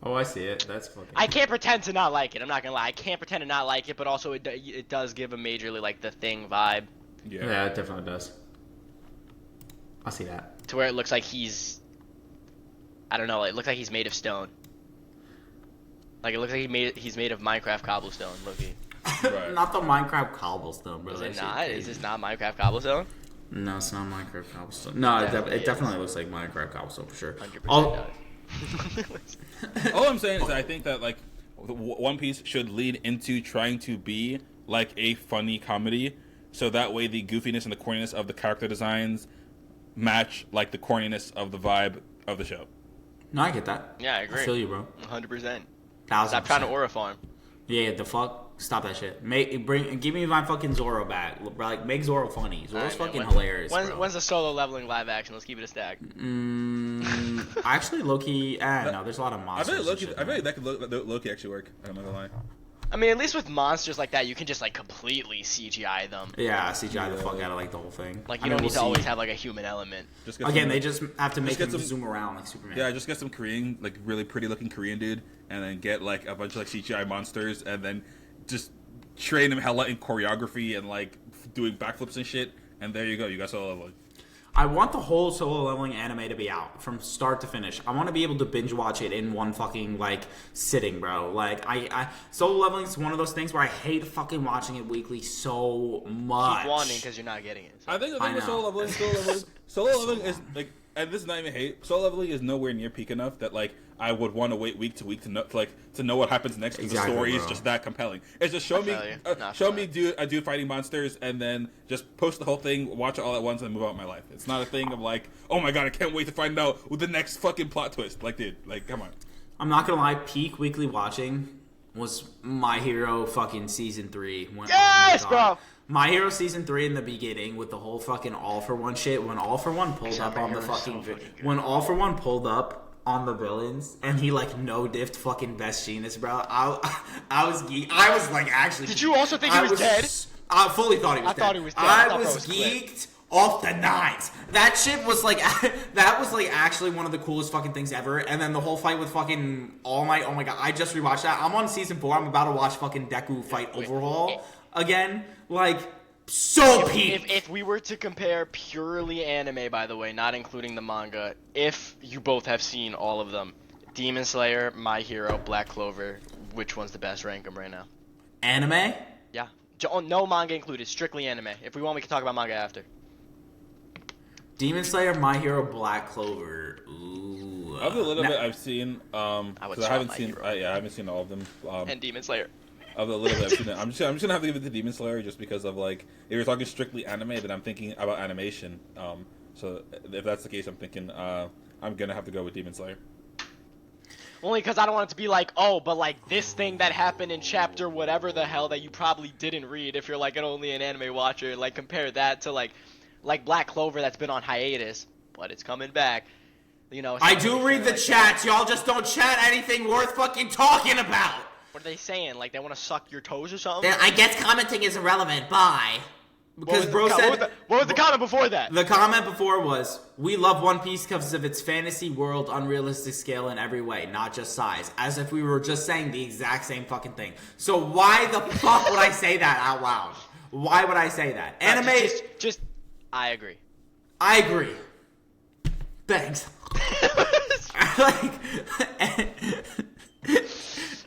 A: Oh, I see it. That's fucking.
B: I can't pretend to not like it. I'm not gonna lie. I can't pretend to not like it, but also it does give a majorly like the Thing vibe,
C: Yeah.
A: Yeah, it definitely does. I see that.
B: to where it looks like he's. I don't know. It looks like he's made of stone. Like it looks like he's made of Minecraft cobblestone. Look-y.
C: Right.
A: Not the Minecraft cobblestone, bro.
B: Is
A: That
B: it
A: shit
B: not?
A: crazy.
B: Is this not Minecraft cobblestone?
A: No, it's not Minecraft cobblestone. No,
B: Definitely
A: it definitely looks like Minecraft cobblestone for sure.
B: 100%
A: Oh,
B: does.
C: All I'm saying is I think that like One Piece should lead into trying to be like a funny comedy, so that way the goofiness and the corniness of the character designs match like the corniness of the vibe of the show.
A: no, I get that.
B: Yeah, I agree.
A: I feel you, bro.
B: 100%.
A: 1000%.
B: Stop trying to aura farm.
A: Yeah, the fuck. Stop that shit. Give me my fucking Zoro back. Like, make Zoro funny. Zoro's
B: Alright, man,
A: fucking
B: when-
A: hilarious, bro.
B: When's the solo leveling live action? Let's keep it a stack.
A: Actually, low-key, no, there's a lot of
C: I
A: monsters.
C: bet
A: and shit,
C: that could Loki actually work. I'm not gonna lie.
B: I mean, at least with monsters like that, you can just like completely CGI them.
A: Yeah, CGI the fuck out of like the whole thing.
B: Like
A: I
B: you
A: mean,
B: don't need to
A: we'll
B: always
A: see.
B: have like a human element.
C: Just get
A: Again,
C: some,
A: they just have to make
C: get
A: him
C: some-
A: zoom around like Superman.
C: Yeah, just get some Korean, like really pretty looking Korean dude, and then get like a bunch of like CGI monsters, and then just train him hella in choreography and like doing backflips and shit. And there you go, you got solo leveling.
A: I want the whole Solo Leveling anime to be out from start to finish. I want to be able to binge watch it in one fucking like sitting, bro. Like I Solo Leveling is one of those things where I hate fucking watching it weekly so much.
B: Keep wanting because you're not getting it. So.
C: I think the thing with Solo Leveling is like, and this is not even hate. Solo Leveling is nowhere near peak enough that like I would want to wait week to week to know what happens next because the story is just that compelling. It's just show me a dude fighting monsters and then just post the whole thing, watch it all at once, and move on with my life. It's not a thing of like, oh my god, I can't wait to find out what the next fucking plot twist. Like, dude, like, come on.
A: I'm not gonna lie, peak weekly watching was My Hero fucking season 3.
B: Yes, bro.
A: My Hero season 3 in the beginning with the whole fucking All for One shit. When All for One pulled up on the fucking when All for One pulled up on the villains and he like no diffed fucking Best Genius, bro. I was geeked. I was like actually.
B: Did you also think he was dead?
A: I fully thought he was dead.
B: Thought he was dead.
A: I was geeked off the nines. That shit was like that was like actually one of the coolest fucking things ever. And then the whole fight with fucking All Might. Oh my god, I just rewatched that. I'm on season 4. I'm about to watch fucking Deku fight Overhaul again. Like so peak.
B: If we were to compare purely anime, by the way, not including the manga, if you both have seen all of them, Demon Slayer, My Hero, Black Clover, which one's the best? Rank them right now.
A: Anime?
B: Yeah. No manga included, strictly anime. If we want, we can talk about manga after.
A: Demon Slayer, My Hero, Black Clover. Ooh.
C: Of the little bit I've seen, I haven't seen. I haven't seen all of them.
B: And Demon Slayer.
C: Of the little bit I've seen, I'm just gonna have to give it to Demon Slayer just because of like, if you're talking strictly anime, then I'm thinking about animation. So if that's the case, I'm thinking I'm gonna have to go with Demon Slayer.
B: Only because I don't want it to be like, oh, but like this thing that happened in chapter whatever the hell that you probably didn't read if you're like only an anime watcher. Like compare that to like Black Clover that's been on hiatus, but it's coming back. You know.
A: I do read the chats. Y'all just don't chat anything worth fucking talking about.
B: What are they saying? Like they want to suck your toes or something?
A: I guess commenting is irrelevant. Bye. Because bro said.
B: What was the comment before that?
A: The comment before was, "We love One Piece because of its fantasy world, unrealistic scale in every way, not just size." As if we were just saying the exact same fucking thing. So why the fuck would I say that out loud? Why would I say that? Anime.
B: Just. I agree.
A: I agree. Thanks.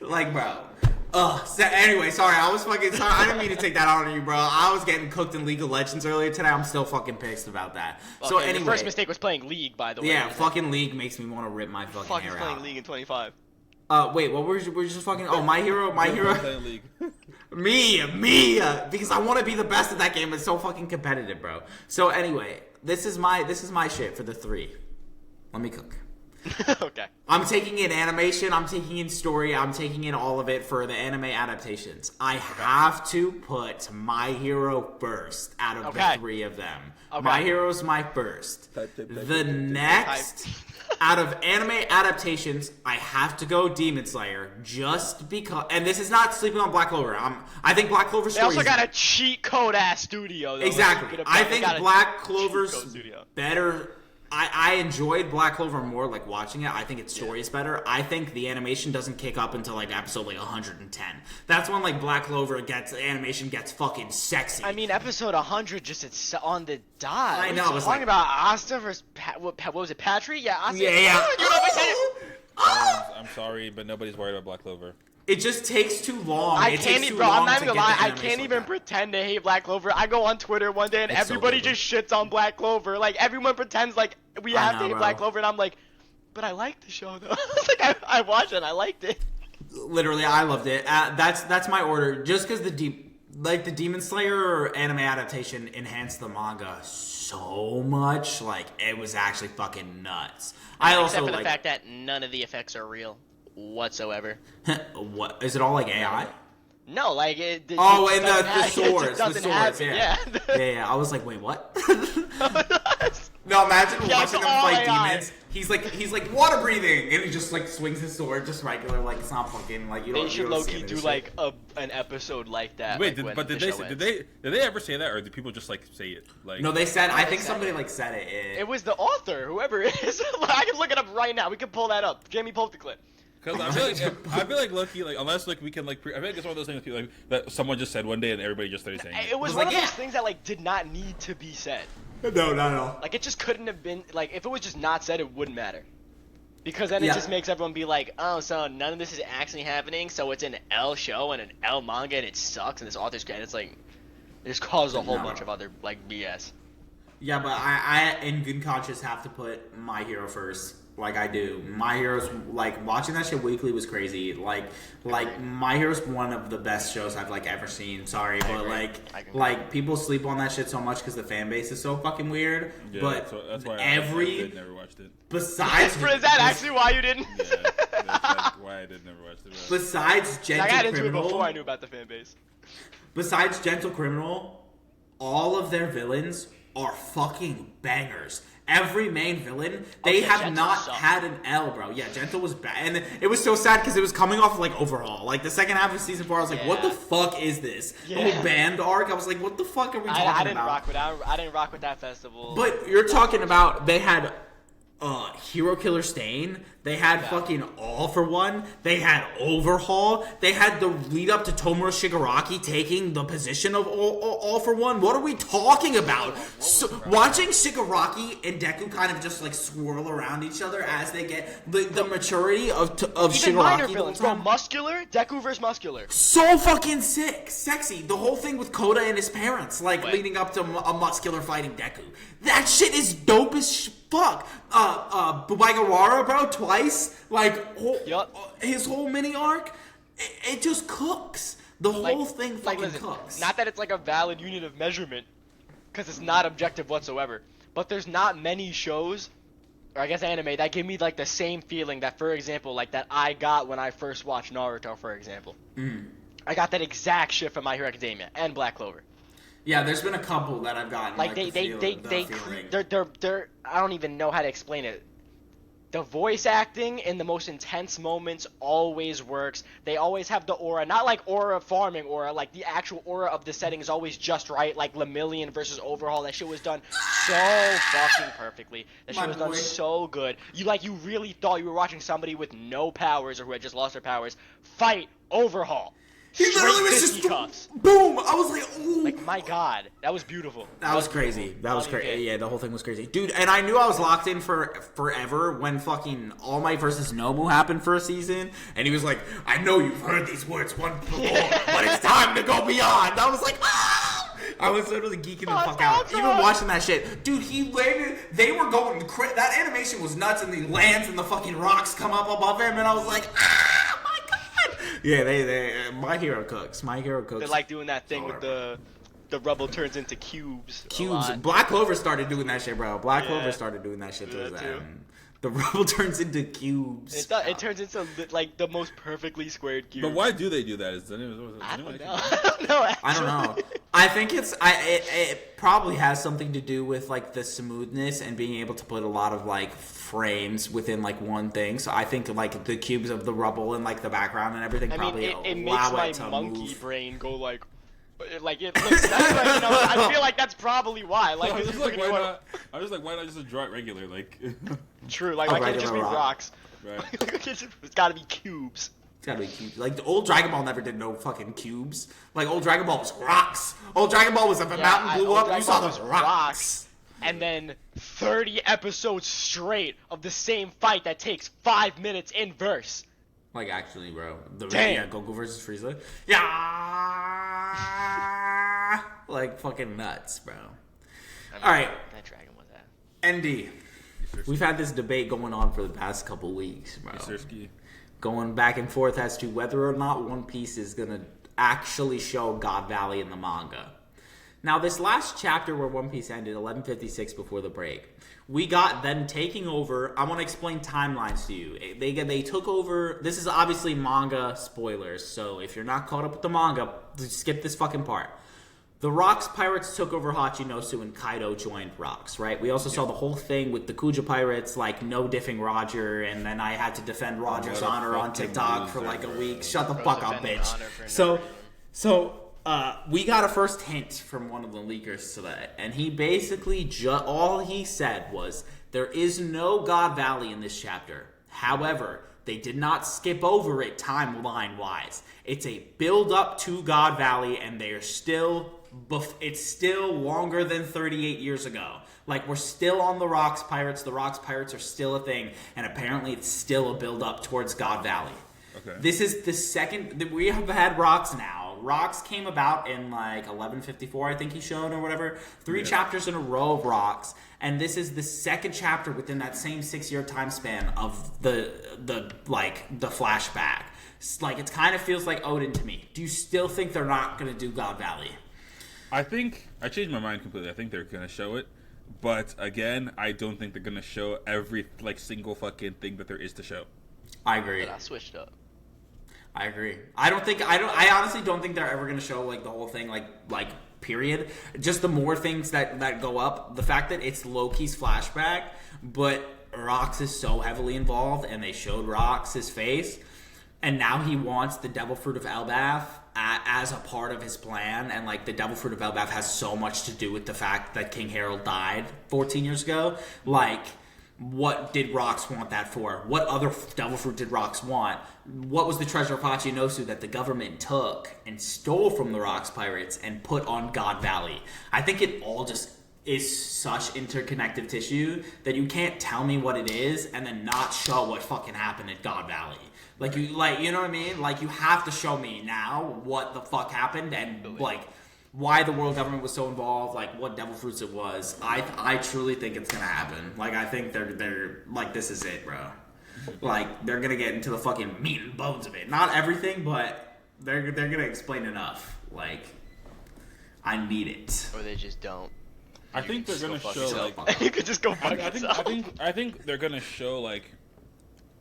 A: like, bro. So anyway, sorry. I was fucking sorry. I didn't mean to take that out on you, bro. I was getting cooked in League of Legends earlier today. I'm still fucking pissed about that. Okay, so anyway,
B: your first mistake was playing League, by the way.
A: Yeah, fucking League makes me want to rip my fucking hair out.
B: Playing League in 25.
A: Wait, what were you just fucking? Oh, My Hero.
C: League.
A: me, because I want to be the best at that game. It's so fucking competitive, bro. So anyway, this is my shit for the 3. Let me cook.
B: Okay.
A: I'm taking in animation, I'm taking in story, I'm taking in all of it for the anime adaptations. I have to put My Hero first out of the 3 of them. Okay. My Hero's my first. The next, out of anime adaptations, I have to go Demon Slayer just because. And this is not sleeping on Black Clover. I think Black Clover's story.
B: They also got a cheat code ass studio. Though.
A: Exactly. I think Black Clover's better. I enjoyed Black Clover more, like, watching it. I think its story is better. I think the animation doesn't kick up until, like, episode, like, 110. That's when, like, Black Clover animation gets fucking sexy.
B: I mean, episode 100 just it's on the dot.
A: I know.
B: It's talking about Asta versus, what was it, Patry? Yeah, Asta.
A: Yeah.
C: I'm sorry, but nobody's worried about Black Clover.
A: It just takes too long.
B: I'm not even gonna lie. I can't even pretend to hate Black Clover. I go on Twitter one day and everybody just shits on Black Clover. Like everyone pretends like we have to hate Black Clover, and I'm like, but I like the show though. Like I watched it, and I liked it.
A: Literally, I loved it. That's my order. Just because the Demon Slayer anime adaptation enhanced the manga so much, like it was actually fucking nuts.
B: Except for the fact that none of the effects are real whatsoever.
A: What is it all like AI?
B: No, like it.
A: The swords, yeah. Yeah. I was like, wait, what? No, imagine watching them fight demons. He's like water breathing, and he just like swings his sword, just regular, like it's not fucking like you don't.
B: They should low-key do like an episode like that.
C: Wait, did they ever say that, or did people just like say it? Like
A: no, they said. I think somebody like said it.
B: It was the author, whoever it is. I can look it up right now. We can pull that up. Jamie, pull up the clip.
C: Because I feel like Loki, like unless like we can like, I feel like it's one of those things that someone just said one day and everybody just started saying it.
B: It was one of those things that like did not need to be said.
A: No, not at all.
B: Like it just couldn't have been like if it was just not said, it wouldn't matter. Because then it just makes everyone be like, oh, so none of this is actually happening, so it's an L show and an L manga and it sucks and this author's great. It's like it just caused a whole bunch of other like BS.
A: Yeah, but I in good conscience have to put My Hero first. Like I do. My Hero's like watching that shit weekly was crazy. Like My Hero's one of the best shows I've like ever seen. Sorry, but like people sleep on that shit so much because the fan base is so fucking weird.
C: Yeah,
A: but
C: so that's why
A: I
C: never watched it.
A: Besides,
B: is that actually why you didn't?
C: Yeah, that's why I never watched it.
A: Besides Gentle
B: I got into
A: Criminal,
B: it before I knew about the fan base.
A: Besides Gentle Criminal, all of their villains are fucking bangers. Every main villain, they have
B: Gentle
A: not
B: sucked.
A: had an L, bro. Yeah, Gentle was bad. And it was so sad because it was coming off like Overhaul. Like the second half of season 4, I was like, what the fuck is this? The whole band arc, I was like, what the fuck are we talking
B: I didn't
A: about?
B: I didn't rock with that festival.
A: But you're talking about, they had Hero Killer Stain, they had fucking All for One, they had Overhaul, they had the lead up to Tomura Shigaraki taking the position of All for One. What are we talking about? Watching Shigaraki and Deku kind of just like swirl around each other as they get the maturity of
B: even
A: Shigaraki.
B: minor villains, bro. Muscular, Deku versus Muscular.
A: So fucking sick, sexy. The whole thing with Koda and his parents, like leading up to a Muscular fighting Deku. That shit is dope as fuck. Bubaigawara, bro, twice. Like, his whole mini arc, it just cooks. The whole thing fucking cooks.
B: Not that it's like a valid unit of measurement, because it's not objective whatsoever. But there's not many shows, or I guess anime, that give me like the same feeling that, for example, like that I got when I first watched Naruto, for example. I got that exact shit from My Hero Academia and Black Clover.
A: Yeah, there's been a couple that I've gotten.
B: Like they're I don't even know how to explain it. The voice acting in the most intense moments always works. They always have the aura, not like aura farming aura, like the actual aura of the setting is always just right. Like Lemillion versus Overhaul, that shit was done so fucking perfectly. That shit was done so good. You really thought you were watching somebody with no powers or who had just lost their powers fight Overhaul.
A: He literally was just
B: cuffs.
A: Boom! I was like, ooh.
B: Like, my God, that was beautiful.
A: That was crazy. That was crazy. Yeah, the whole thing was crazy. Dude, and I knew I was locked in for forever when fucking All Might versus Nomu happened for a season. And he was like, I know you've heard these words once before, but it's time to go beyond. I was like, ah! I was literally geeking the fuck out. Even watching that shit. Dude, he landed, they were going, that animation was nuts, and he lands and the fucking rocks come up above him, and I was like, ah! Yeah, they My Hero cooks. My Hero cooks.
B: They're like doing that thing with the rubble turns into cubes.
A: Black Clover started doing that shit, bro. Black Clover started doing that shit too. The rubble turns into cubes.
B: It turns into like the most perfectly squared cube.
C: But why do they do that?
B: I don't know.
A: I don't know. I think it probably has something to do with like the smoothness and being able to put a lot of like frames within like one thing. So I think like the cubes of the rubble and like the background and everything
B: it makes my monkey brain go like it looks. That's like, you know, I feel like that's probably why. Like,
C: I was like, why not just draw it regular? Like,
B: true. Like, why can't it just be rocks?
C: Right.
B: It's gotta be cubes.
A: It's gotta be cubes. Like, the old Dragon Ball never did no fucking cubes. Like, old Dragon Ball was rocks. Old Dragon Ball was if a mountain blew up, you saw those rocks.
B: And then 30 episodes straight of the same fight that takes 5 minutes in verse.
A: Like, actually, bro.
B: Damn.
A: Goku versus Frieza. Yeah! Like, fucking nuts, bro. Alright.
B: That dragon was that.
A: ND. We've had this debate going on for the past couple weeks, bro. Going back and forth as to whether or not One Piece is gonna actually show God Valley in the manga. Now, this last chapter where One Piece ended, 11:56 before the break, we got them taking over. I want to explain timelines to you. They took over. This is obviously manga spoilers, so if you're not caught up with the manga, skip this fucking part. The Rocks pirates took over Hachinosu and Kaido joined Rocks, right? We also saw the whole thing with the Kuja pirates, like no diffing Roger, and then I had to defend Roger's honor on TikTok for like a week. Shut the fuck up, bitch. We got a first hint from one of the leakers today, and he basically all he said was there is no God Valley in this chapter. However, they did not skip over it timeline-wise. It's a build-up to God Valley, and they are still... It's still longer than 38 years ago. Like, we're still on the Rocks Pirates. The Rocks Pirates are still a thing, and apparently it's still a build-up towards God Valley.
C: Okay.
A: This is the second... We have had Rocks now. Rocks came about in, like, 1154, I think he showed, or whatever. 3 chapters in a row of Rocks. And this is the second chapter within that same 6-year time span of the flashback. It's like, it kind of feels like Odin to me. Do you still think they're not going to do God Valley?
C: I changed my mind completely. I think they're going to show it. But, again, I don't think they're going to show every, like, single fucking thing that there is to show.
A: I agree.
B: But I switched up.
A: I agree. I honestly don't think they're ever going to show, like, the whole thing, like, period. Just the more things that go up. The fact that it's Loki's flashback, but Rox is so heavily involved, and they showed Rox's face, and now he wants the Devil Fruit of Elbaf as a part of his plan, and, like, the Devil Fruit of Elbaf has so much to do with the fact that King Harold died 14 years ago. Like, what did Rox want that for? What other Devil Fruit did Rox want? What was the treasure of Hachinosu that the government took and stole from the Rocks Pirates and put on God Valley? I think it all just is such interconnective tissue that you can't tell me what it is and then not show what fucking happened at God Valley. You know what I mean? Like, you have to show me now what the fuck happened and, like, why the world government was so involved, like, what Devil Fruits it was. I truly think it's gonna happen. Like, I think they're like, this is it, bro. Like, they're gonna get into the fucking meat and bones of it. Not everything, but they're gonna explain enough. Like, I need it.
B: Or they just don't.
C: I think they're gonna show, like...
B: You could just go fuck yourself.
C: I think they're gonna show, like,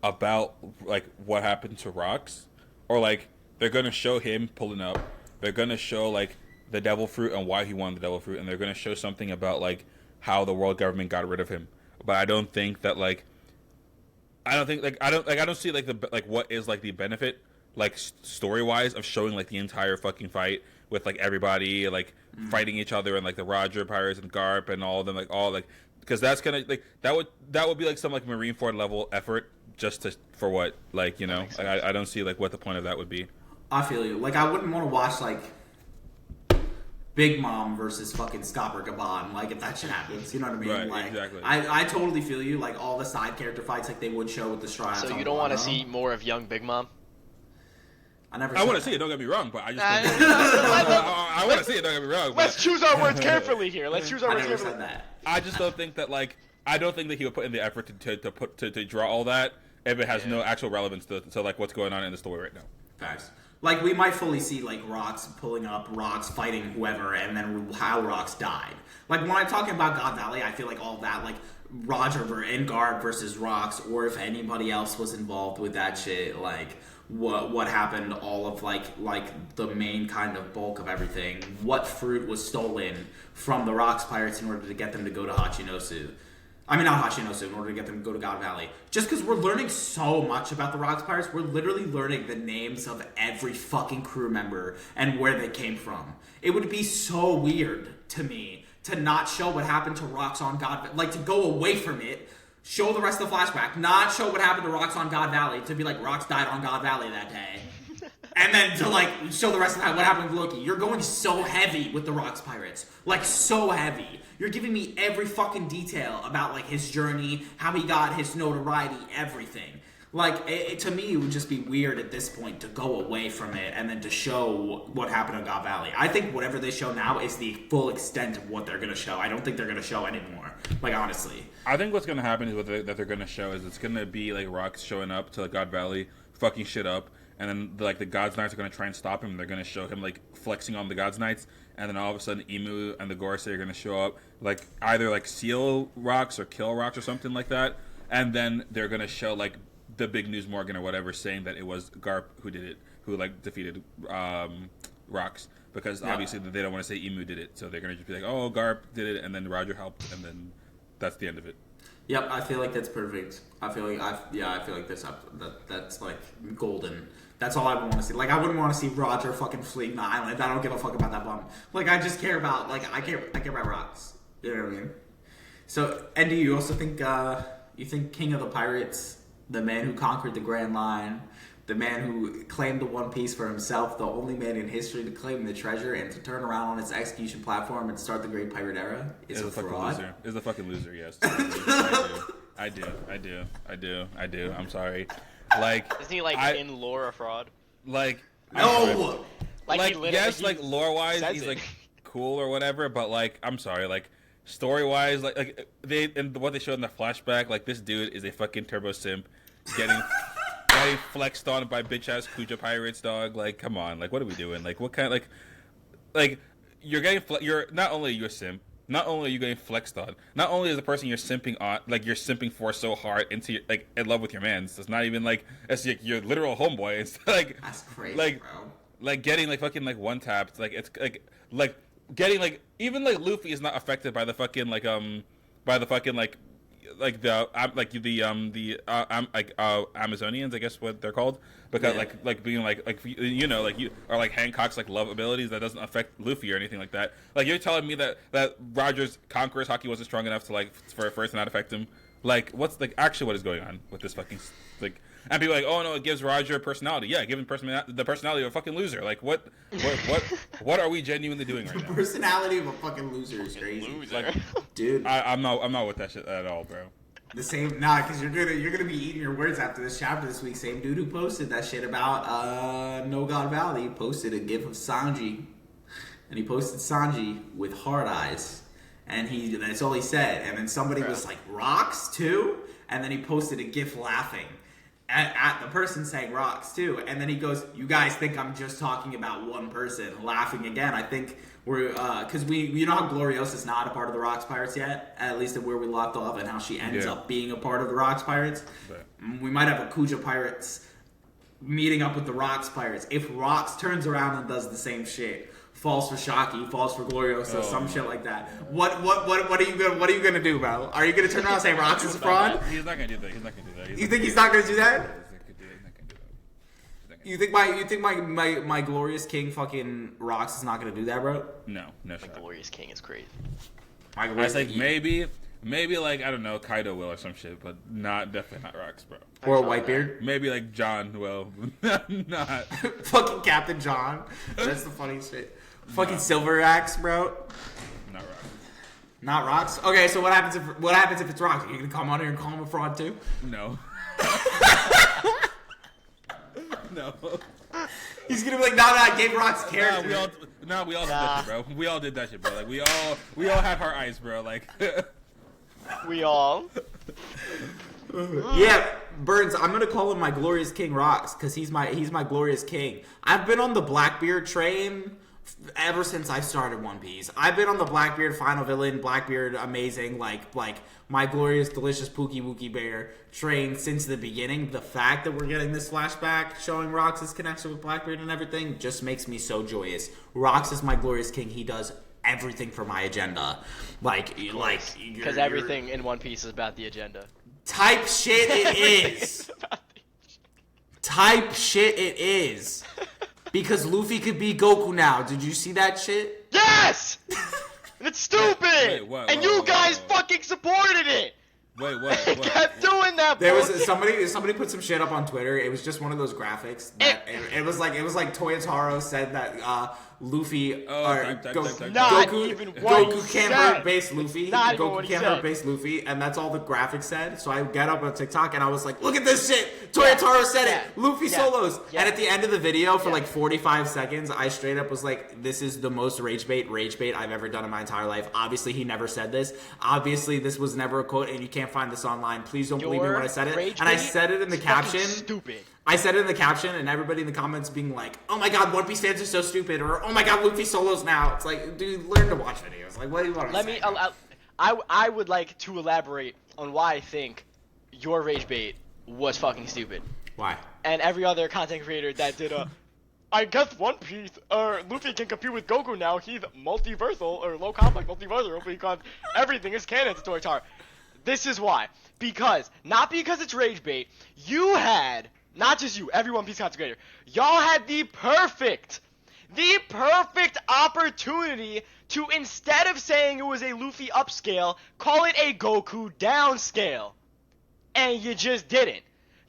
C: about, like, what happened to Rox. Or, like, they're gonna show him pulling up. They're gonna show, like, the Devil Fruit and why he wanted the Devil Fruit, and they're going to show something about, like, how the world government got rid of him. But I don't think that, like, I don't see, like, what is, like, the benefit, like, story-wise of showing, like, the entire fucking fight with, like, everybody, like, fighting each other, and, like, the Roger Pirates and Garp and all of them, like, all, like, because that's gonna, like, that would be, like, some, like, Marineford level effort just for what, like, you know, like, I don't see, like, what the point of that would be.
A: I feel you. Like, I wouldn't want to watch, like, Big Mom versus fucking Scopper Gabon, like, if that shit happens, you know what I mean?
C: Right,
A: like,
C: exactly.
A: I totally feel you, like, all the side character fights, like, they would show with the Strawhats.
B: So you don't want to see more of young Big Mom?
A: I
C: want to see it, don't get me wrong, but I just I want to see it, don't get me wrong.
B: Let's choose our words carefully here. I
A: never said that.
C: I just don't think that, like, I don't think that he would put in the effort to draw all that if it has no actual relevance to like what's going on in the story right now.
A: Facts. Like, we might fully see, like, Rox pulling up, Rox fighting whoever, and then how Rox died. Like, when I'm talking about God Valley, I feel like all that, like, Roger and Garb versus Rox, or if anybody else was involved with that shit, like, what happened, all of, like the main kind of bulk of everything. What fruit was stolen from the Rocks Pirates in order to get them to go to Hachinosu? I mean, not Hachinosu, in order to get them to go to God Valley. Just because we're learning so much about the Rocks Pirates, we're literally learning the names of every fucking crew member and where they came from. It would be so weird to me to not show what happened to Rocks on God Valley. Like, to go away from it, show the rest of the flashback, not show what happened to Rocks on God Valley, to be like, Rocks died on God Valley that day. And then to, like, show the rest of what happened with Loki. You're going so heavy with the Rocks Pirates. Like, so heavy. You're giving me every fucking detail about, like, his journey, how he got his notoriety, everything. Like, to me, it would just be weird at this point to go away from it and then to show what happened on God Valley. I think whatever they show now is the full extent of what they're going to show. I don't think they're going to show anymore. Like, honestly.
C: I think what's going to happen is that they're going to show is it's going to be, like, Rocks showing up to, like, God Valley, fucking shit up. And then, like, the God's Knights are going to try and stop him. They're going to show him, like, flexing on the God's Knights. And then all of a sudden, Emu and the Gorosei are going to show up. Like, either, like, seal Rocks or kill Rocks or something like that. And then they're going to show, like, the big News Morgan or whatever saying that it was Garp who did it. Who, like, defeated Rocks. Because, obviously, they don't want to say Emu did it. So they're going to just be like, oh, Garp did it. And then Roger helped. And then that's the end of it.
A: Yep, I feel like that's perfect. I feel like that's like golden. That's all I would want to see. Like, I wouldn't want to see Roger fucking fleeing the island. I don't give a fuck about that bum. Like, I just care about, like, I care about Rocks. You know what I mean? So, and do you also think you think King of the Pirates the man who conquered the Grand Line, the man who claimed the One Piece for himself, the only man in history to claim the treasure and to turn around on its execution platform and start the Great Pirate Era, is a fraud.
C: Loser. Is a fucking loser. Yes, I do. I'm sorry. Like,
B: isn't he in lore a fraud?
C: Like,
A: no.
C: Like yes, like lore wise, he's like cool or whatever. But like, I'm sorry, like story wise, like they and what they showed in the flashback, like this dude is a fucking turbo simp, getting flexed on by bitch ass Kuja pirates, dog. Like, come on, like what are we doing? Like, what kind of like you're getting you're not only you're a simp. Not only are you getting flexed on, not only is the person you're simping on, like you're simping for so hard into your, like in love with your man. So it's not even like it's like your literal homeboy. It's like
A: that's crazy,
C: like,
A: bro.
C: Like getting like fucking like one tapped. Like it's like getting like even like Luffy is not affected by the fucking like Amazonians, I guess what they're called, because like being like you know like you are like Hancock's like love abilities that doesn't affect Luffy or anything like that. Like you're telling me that Roger's Conqueror's hockey wasn't strong enough to like for it to not affect him. Like what's like actually what is going on with this fucking like. And people are like, oh no, it gives Roger a personality. Yeah, give him the personality of a fucking loser. Like, what are we genuinely doing right now?
A: The personality of a fucking loser is crazy.
B: Loser.
A: Like, dude,
C: I'm not with that shit at all, bro.
A: The same, because you're gonna be eating your words after this chapter this week. Same dude who posted that shit about No God Valley posted a gif of Sanji, and he posted Sanji with hard eyes, and that's all he said. And then somebody was like, rocks too, and then he posted a gif laughing. At the person saying rocks too, and then he goes, "You guys think I'm just talking about one person?" Laughing again. I think we're because you know how Gloriosa's not a part of the Rocks Pirates yet, at least where we left off, and how she ends up being a part of the Rocks Pirates. Right. We might have a Kuja Pirates meeting up with the Rocks Pirates if Rocks turns around and does the same shit. Falls for Shaki, falls for Gloriosa, some shit like that. What are you gonna do, bro? Are you gonna turn around and say Rocks is a fraud?
C: He's not gonna do that.
A: You think he's not gonna do that? You think my glorious king fucking Rocks is not gonna do that, bro?
C: No
B: My
C: shot.
B: glorious king is crazy.
C: I think maybe like I don't know, Kaido will or some shit, but definitely not Rocks, bro.
A: Or Whitebeard.
C: Maybe like John will, not
A: fucking Captain John. That's the funniest shit. Fucking Silver Axe, bro.
C: Not Rocks.
A: Not Rocks. Okay, so what happens if it's Rocks? Are you gonna come on here and call him a fraud too?
C: No. No.
A: He's gonna be like, nah, I gave Rocks character.
C: We all did that shit, bro. We all did that shit, bro. Like we all had our eyes, bro. Like
B: we all.
A: Yeah, Burns, I'm gonna call him my glorious king Rocks because he's my glorious king. I've been on the Blackbeard train ever since I started One Piece. I've been on the Blackbeard final villain, Blackbeard amazing, like my glorious, delicious Pookie Wookie Bear train since the beginning. The fact that we're getting this flashback showing Rocks' connection with Blackbeard and everything just makes me so joyous. Rocks is my glorious king. He does everything for my agenda.
B: Because everything in One Piece is about the agenda.
A: Type shit it is. Type shit it is. Because Luffy could be Goku now. Did you see that shit?
B: Yes! And it's stupid!
C: Wait,
B: you guys fucking supported it!
C: What?
B: Kept doing that.
A: There was somebody put some shit up on Twitter. It was just one of those graphics. That it was like Toyotaro said that Luffy Goku can't hurt base Luffy. Goku can't hurt base Luffy, and that's all the graphic said. So I get up on TikTok and I was like, look at this shit. Toyotaro said it. Luffy solos. And at the end of the video, for like 45 seconds, I straight up was like, this is the most rage bait I've ever done in my entire life. Obviously, he never said this. Obviously, this was never a quote, and you can't find this online. Please don't believe me when I said it. And I said it in the caption.
B: Stupid.
A: I said it in the caption, and everybody in the comments being like, "Oh my God, One Piece fans are so stupid," or "Oh my God, Luffy solos now." It's like, dude, learn to watch videos. Like, what do you want to say?
B: I would like to elaborate on why I think your rage bait was fucking stupid.
A: Why?
B: And every other content creator that did I guess One Piece, Luffy can compete with Goku now. He's multiversal, or low complex multiversal, because everything is canon to Toyotaro. This is why. Not because it's rage bait, you had, not just you, every One Piece content creator, y'all had the perfect opportunity to, instead of saying it was a Luffy upscale, call it a Goku downscale. And you just didn't.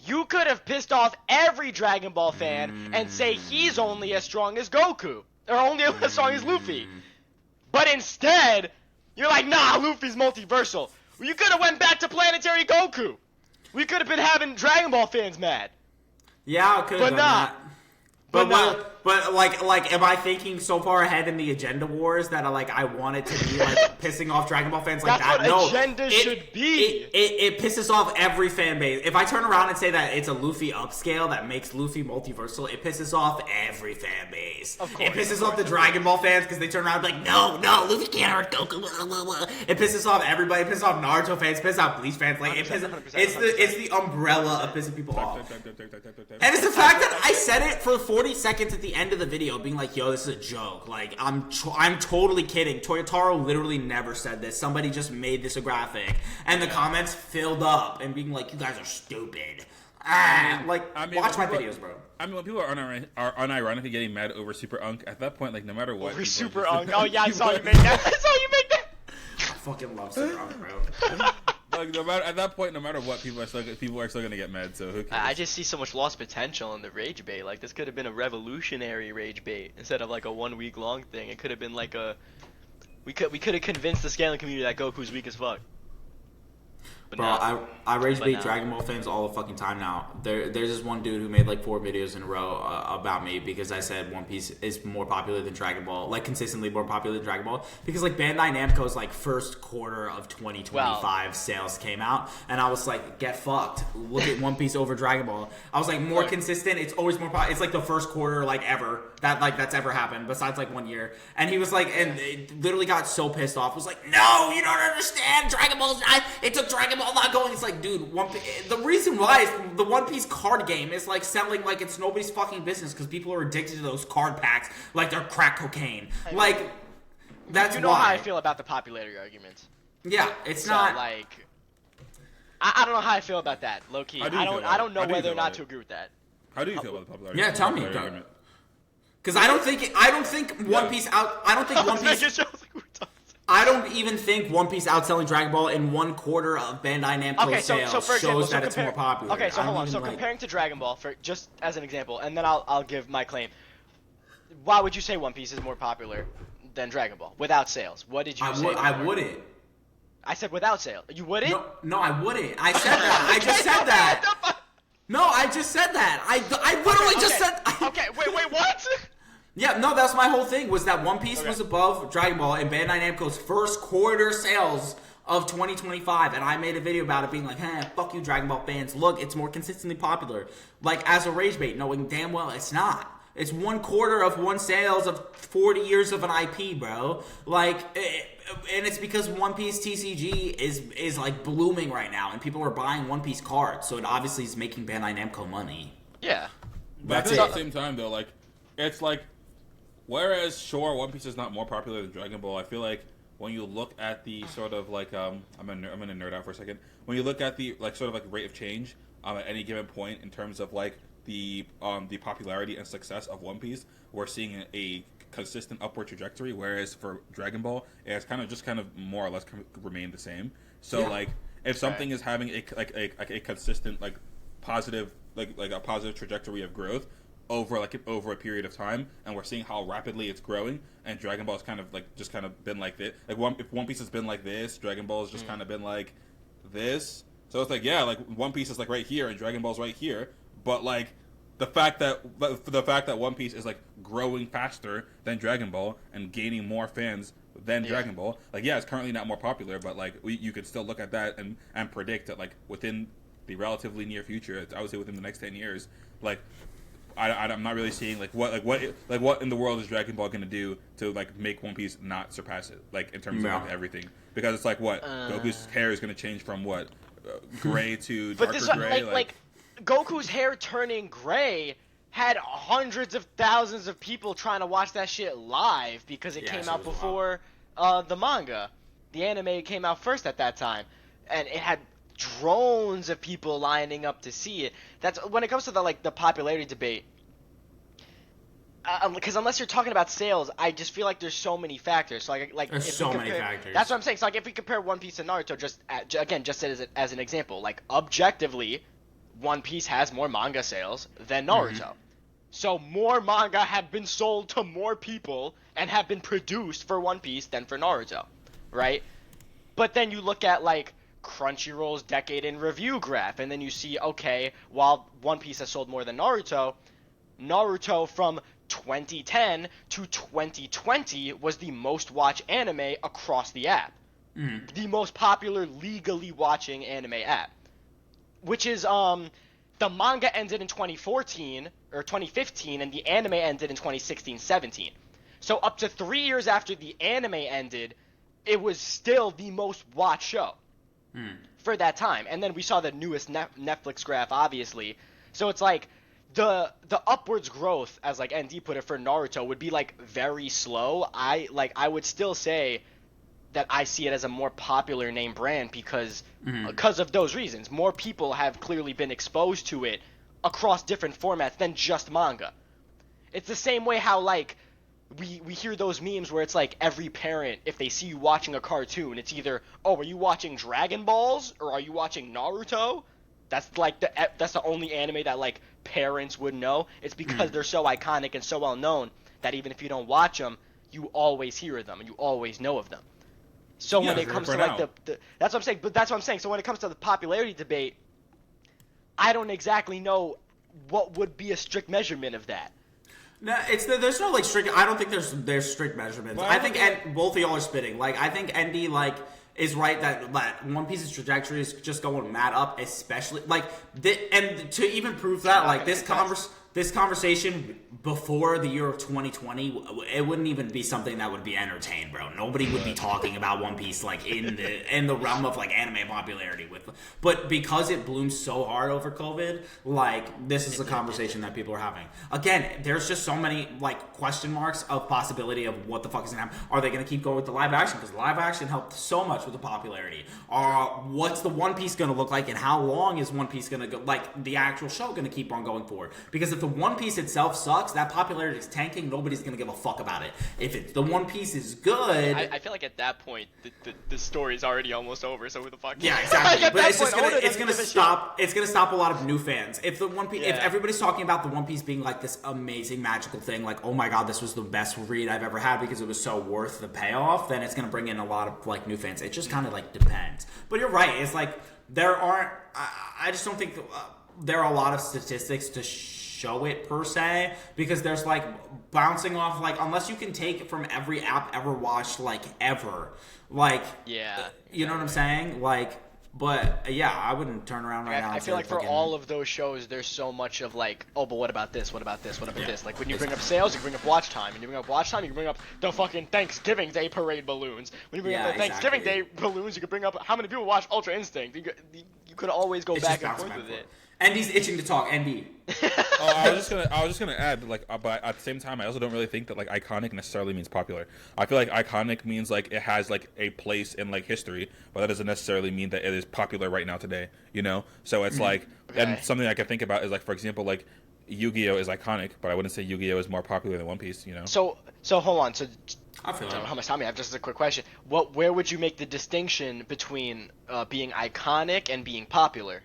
B: You could have pissed off every Dragon Ball fan and say he's only as strong as Goku, or only as strong as Luffy. But instead, you're like, nah, Luffy's multiversal. Well, you could have went back to Planetary Goku. We could have been having Dragon Ball fans mad.
A: Yeah, I could have
B: But
A: done
B: not.
A: that.
B: But
A: But like, am I thinking so far ahead in the agenda wars that I want it to be like pissing off Dragon Ball fans like
B: That's
A: that?
B: what agenda should be.
A: It pisses off every fan base. If I turn around and say that it's a Luffy upscale that makes Luffy multiversal, it pisses off every fan base.
B: Of course,
A: it pisses off the Dragon Ball fans because they turn around and be like, no, Luffy can't hurt Goku. Blah, blah, blah. It pisses off everybody. It pisses off Naruto fans. It pisses off Bleach fans. Like it pisses.
B: 100%,
A: It's the umbrella of pissing people off.
C: Type.
A: And it's the fact that I said it for 40 seconds at the end of the video, being like, yo, this is a joke. Like, I'm totally kidding. Toyotaro literally never said this. Somebody just made this a graphic. And the comments filled up and being like, you guys are stupid. Watch my videos, bro.
C: I mean, when people are unironically getting mad over Super Unk, at that point, like, no matter what.
B: Over Super Unk. Oh, yeah, I saw you make that. I saw you make that.
A: I fucking love Super Unk, bro.
C: Like, at that point, no matter what, people are still gonna get mad. So who cares?
B: I just see so much lost potential in the rage bait. Like, this could have been a revolutionary rage bait instead of like a 1 week long thing. It could have been like we could have convinced the scaling community that Goku's weak as fuck. But
A: Bro,
B: no.
A: I rage
B: But
A: bait
B: no.
A: Dragon Ball fans all the fucking time now. There's this one dude who made like 4 videos in a row about me because I said One Piece is more popular than Dragon Ball, like consistently more popular than Dragon Ball. Because like Bandai Namco's like first quarter of 2025 sales came out, and I was like, get fucked. Look at One Piece over Dragon Ball. I was like, more consistent. It's always more. It's like the first quarter like ever that's ever happened besides like 1 year. And he was like, and it literally got so pissed off. Was like, no, you don't understand. Dragon Ball's not. It took Dragon Ball not going. It's like, dude, the reason why is the One Piece card game is like selling like it's nobody's fucking business because people are addicted to those card packs like they're crack cocaine. Like, that's
B: you know
A: why.
B: how I feel about the popularity arguments.
A: Yeah, it's
B: So,
A: not
B: like, I don't know how I feel about that, low key.
C: How do you feel about
B: I don't
C: it?
B: know
C: How do you
B: whether
C: feel
B: or not
C: about
B: to
C: it?
B: agree with that.
C: How do you feel about the popularity?
A: Yeah, tell me.
C: argument?
A: Because I don't think One Piece out. I don't think One Piece. I don't even think One Piece outselling Dragon Ball in 1 quarter of Bandai Namco
B: Okay, so
A: sales
B: for example,
A: shows that it's more popular.
B: Okay, so
A: I
B: hold
A: don't
B: on. So
A: even, like-
B: comparing to Dragon Ball, for just as an example, and then I'll give my claim. Why would you say One Piece is more popular than Dragon Ball without sales? What did you say?
A: I wouldn't.
B: I said without sales. You wouldn't?
A: No, I wouldn't. I said that. I just said that. No, I just said that. I literally just said.
B: Okay, wait, what?
A: Yeah, no, that's my whole thing, was that One Piece was above Dragon Ball in Bandai Namco's first quarter sales of 2025, and I made a video about it being like, hey, fuck you Dragon Ball fans, look, it's more consistently popular. Like, as a rage bait, knowing damn well it's not. It's 1 quarter of one sales of 40 years of an IP, bro. Like, and it's because One Piece TCG is like blooming right now, and people are buying One Piece cards, so it obviously is making Bandai Namco money.
B: Yeah.
C: But
A: That's
C: at the
A: it.
C: same time, though, like, it's like, whereas, sure, One Piece is not more popular than Dragon Ball, I feel like when you look at the sort of, like, I'm gonna nerd out for a second. When you look at the, like, sort of, like, rate of change at any given point in terms of, like, the popularity and success of One Piece, we're seeing a consistent upward trajectory, whereas for Dragon Ball, it has kind of more or less remained the same. So,
A: Yeah.
C: like, if something is having a consistent, like, positive, like a positive trajectory of growth over a period of time, and we're seeing how rapidly it's growing, and Dragon Ball has kind of been like this. Like, if One Piece has been like this, Dragon Ball has just kind of been like this. So it's like, yeah, like One Piece is like right here and Dragon Ball's right here, but like the fact that One Piece is like growing faster than Dragon Ball and gaining more fans than Dragon Ball, like, yeah, it's currently not more popular, but like you could still look at that and predict that, like, within the relatively near future, I would say within the next 10 years, like, I'm not really seeing what in the world is Dragon Ball going to do to like make One Piece not surpass it, like, in terms of like, everything, because it's like what Goku's hair is going to change from what gray to
B: But
C: darker
B: this
C: gray,
B: like Goku's hair turning gray had hundreds of thousands of people trying to watch that shit live because it came out before the manga. The anime came out first at that time, and it had drones of people lining up to see it. That's when it comes to the popularity debate. Because unless you're talking about sales, I just feel like there's so many factors. So
A: There's so many factors.
B: That's what I'm saying. So like if we compare One Piece and Naruto, just as an example, like objectively, One Piece has more manga sales than Naruto. So more manga have been sold to more people and have been produced for One Piece than for Naruto, right? But then you look at like Crunchyroll's Decade in Review graph, and then you see, okay, while One Piece has sold more than Naruto, Naruto from 2010 to 2020 was the most watched anime across the app. The most popular legally watching anime app. Which is, the manga ended in 2014, or 2015, and the anime ended in 2016-17. So up to 3 years after the anime ended, it was still the most watched show for that time. And then we saw the newest Netflix graph, obviously. So it's like, the upwards growth, as like ND put it, for Naruto would be like very slow. I would still say that I see it as a more popular name brand because of those reasons. More people have clearly been exposed to it across different formats than just manga. It's the same way how like we hear those memes where it's like every parent, if they see you watching a cartoon, it's either, oh, are you watching Dragon Balls or are you watching Naruto? That's like that's the only anime that like parents would know. It's because they're so iconic and so well known that even if you don't watch them, you always hear them and you always know of them. So when it comes to like the that's what I'm saying. But that's what I'm saying. So when it comes to the popularity debate, I don't exactly know what would be a strict measurement of that.
A: No, there's no like strict. I don't think there's strict measurements.
C: Well,
A: I think both of y'all are spitting. Like I think ND like is right that One Piece's trajectory is just going mad up, especially like and to even prove that, like this conversation before the year of 2020, it wouldn't even be something that would be entertained, bro. Nobody would be talking about One Piece like in the realm of like anime popularity but because it bloomed so hard over COVID, like this is a conversation that people are having. Again, there's just so many like question marks of possibility of what the fuck is gonna happen. Are they gonna keep going with the live action? Because live action helped so much with the popularity. What's the One Piece gonna look like, and how long is One Piece gonna go? Like the actual show gonna keep on going forward? Because if the One Piece itself sucks, that popularity is tanking, nobody's gonna give a fuck about it. If the One Piece is good,
B: I feel like at that point the story is already almost over. So who the fuck?
A: Yeah, exactly.
B: Like,
A: but it's gonna stop a lot of new fans. If the One Piece, if everybody's talking about the One Piece being like this amazing magical thing, like oh my god, this was the best read I've ever had because it was so worth the payoff, then it's gonna bring in a lot of like new fans. It just kind of like depends. But you're right. It's like there aren't. I just don't think there are a lot of statistics to show it per se, because there's like bouncing off, like unless you can take it from every app ever watched, like ever, like you know what I'm saying, like. But yeah, I wouldn't turn around right now.
B: I feel like for all of those shows, there's so much of like, oh, but what about this? What about this? What about this? Like when you bring up sales, you bring up watch time. When you bring up watch time, you can bring up the fucking Thanksgiving Day parade balloons. When you bring up the Thanksgiving Day balloons, you can bring up how many people watch Ultra Instinct. You could always go back and forth with it.
A: Andy's itching to talk. Andy.
C: I was just gonna add, like, but at the same time, I also don't really think that like iconic necessarily means popular. I feel like iconic means like it has like a place in like history, but that doesn't necessarily mean that it is popular right now today. You know, so it's like, and something I can think about is like, for example, like Yu-Gi-Oh is iconic, but I wouldn't say Yu-Gi-Oh is more popular than One Piece. You know.
B: So hold on. So
A: I feel
B: how much time I have? Just a quick question. Where would you make the distinction between being iconic and being popular?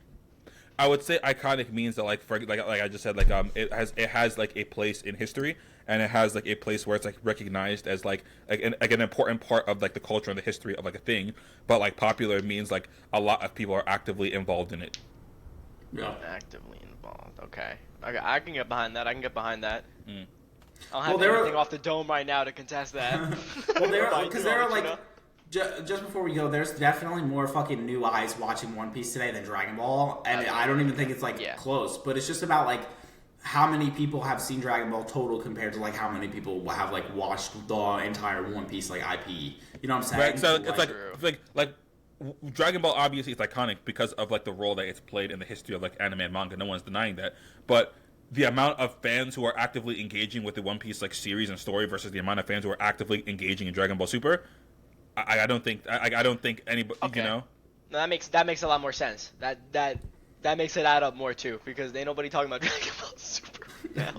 C: I would say iconic means that like I just said, like it has like a place in history, and it has like a place where it's like recognized as like an important part of like the culture and the history of like a thing. But like popular means like a lot of people are actively involved in it.
A: Yeah.
B: Actively involved. Okay. I can get behind that. I don't have
A: Well,
B: anything off the dome right now to contest that.
A: Well, there are like. Just before we go, there's definitely more fucking new eyes watching One Piece today than Dragon Ball, and I don't even think it's like close. But it's just about like how many people have seen Dragon Ball total compared to like how many people have like watched the entire One Piece like IP. You know what I'm saying?
C: Right. So it's like Dragon Ball obviously is iconic because of like the role that it's played in the history of like anime and manga. No one's denying that, but the amount of fans who are actively engaging with the One Piece like series and story versus the amount of fans who are actively engaging in Dragon Ball Super. I don't think anybody. Okay. You know,
B: no, that makes a lot more sense. That makes it add up more too, because ain't nobody talking about Dragon Ball Super.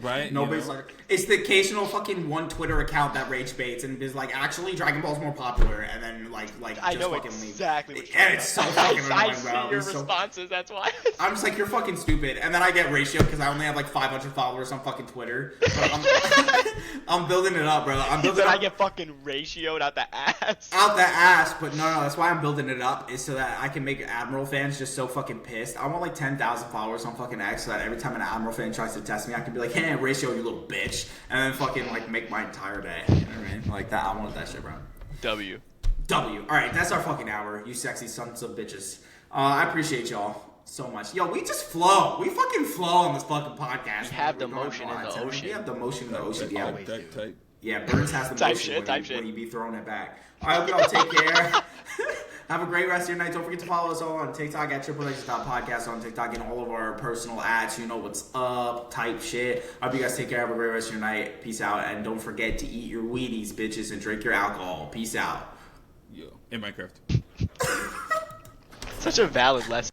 C: right?
A: Nobody's like, it's the occasional fucking one Twitter account that rage baits and is like, actually, Dragon Ball's more popular, and then like
B: I
A: just
B: know
A: fucking
B: exactly
A: leave.
B: what you're
A: And it's so fucking
B: I
A: annoying,
B: see
A: bro.
B: your
A: It's so-
B: responses. That's why.
A: I'm just like, you're fucking stupid, and then I get ratio because I only have like 500 followers on fucking Twitter. But I'm building it up, bro. I'm building.
B: Then
A: Up.
B: I get fucking ratioed out the ass.
A: Out the ass, but no, that's why I'm building it up, is so that I can make Admiral fans just so fucking pissed. I want like 10,000 followers on fucking X, so that every time an Admiral fan tries to test me, I can be like, hey, ratio, you little bitch, and then fucking like make my entire day. You know what I mean? Like that, I want that shit, bro.
B: W.
A: Alright, that's our fucking hour, you sexy sons of bitches. I appreciate y'all so much. Yo, we just flow. We fucking flow on this fucking podcast.
B: We have the motion in the ocean.
A: We have the motion in the ocean, yeah.
C: Type.
A: Yeah, Burns has the
B: Type
A: motion
B: shit.
A: when you be throwing it back. All right, hope y'all take care. Have a great rest of your night. Don't forget to follow us all on TikTok at TripleX.podcast on TikTok and all of our personal ads. You know what's up, type shit. I hope you guys take care. Have a great rest of your night. Peace out. And don't forget to eat your Wheaties, bitches, and drink your alcohol. Peace out.
C: Yo, in Minecraft.
B: Such a valid lesson.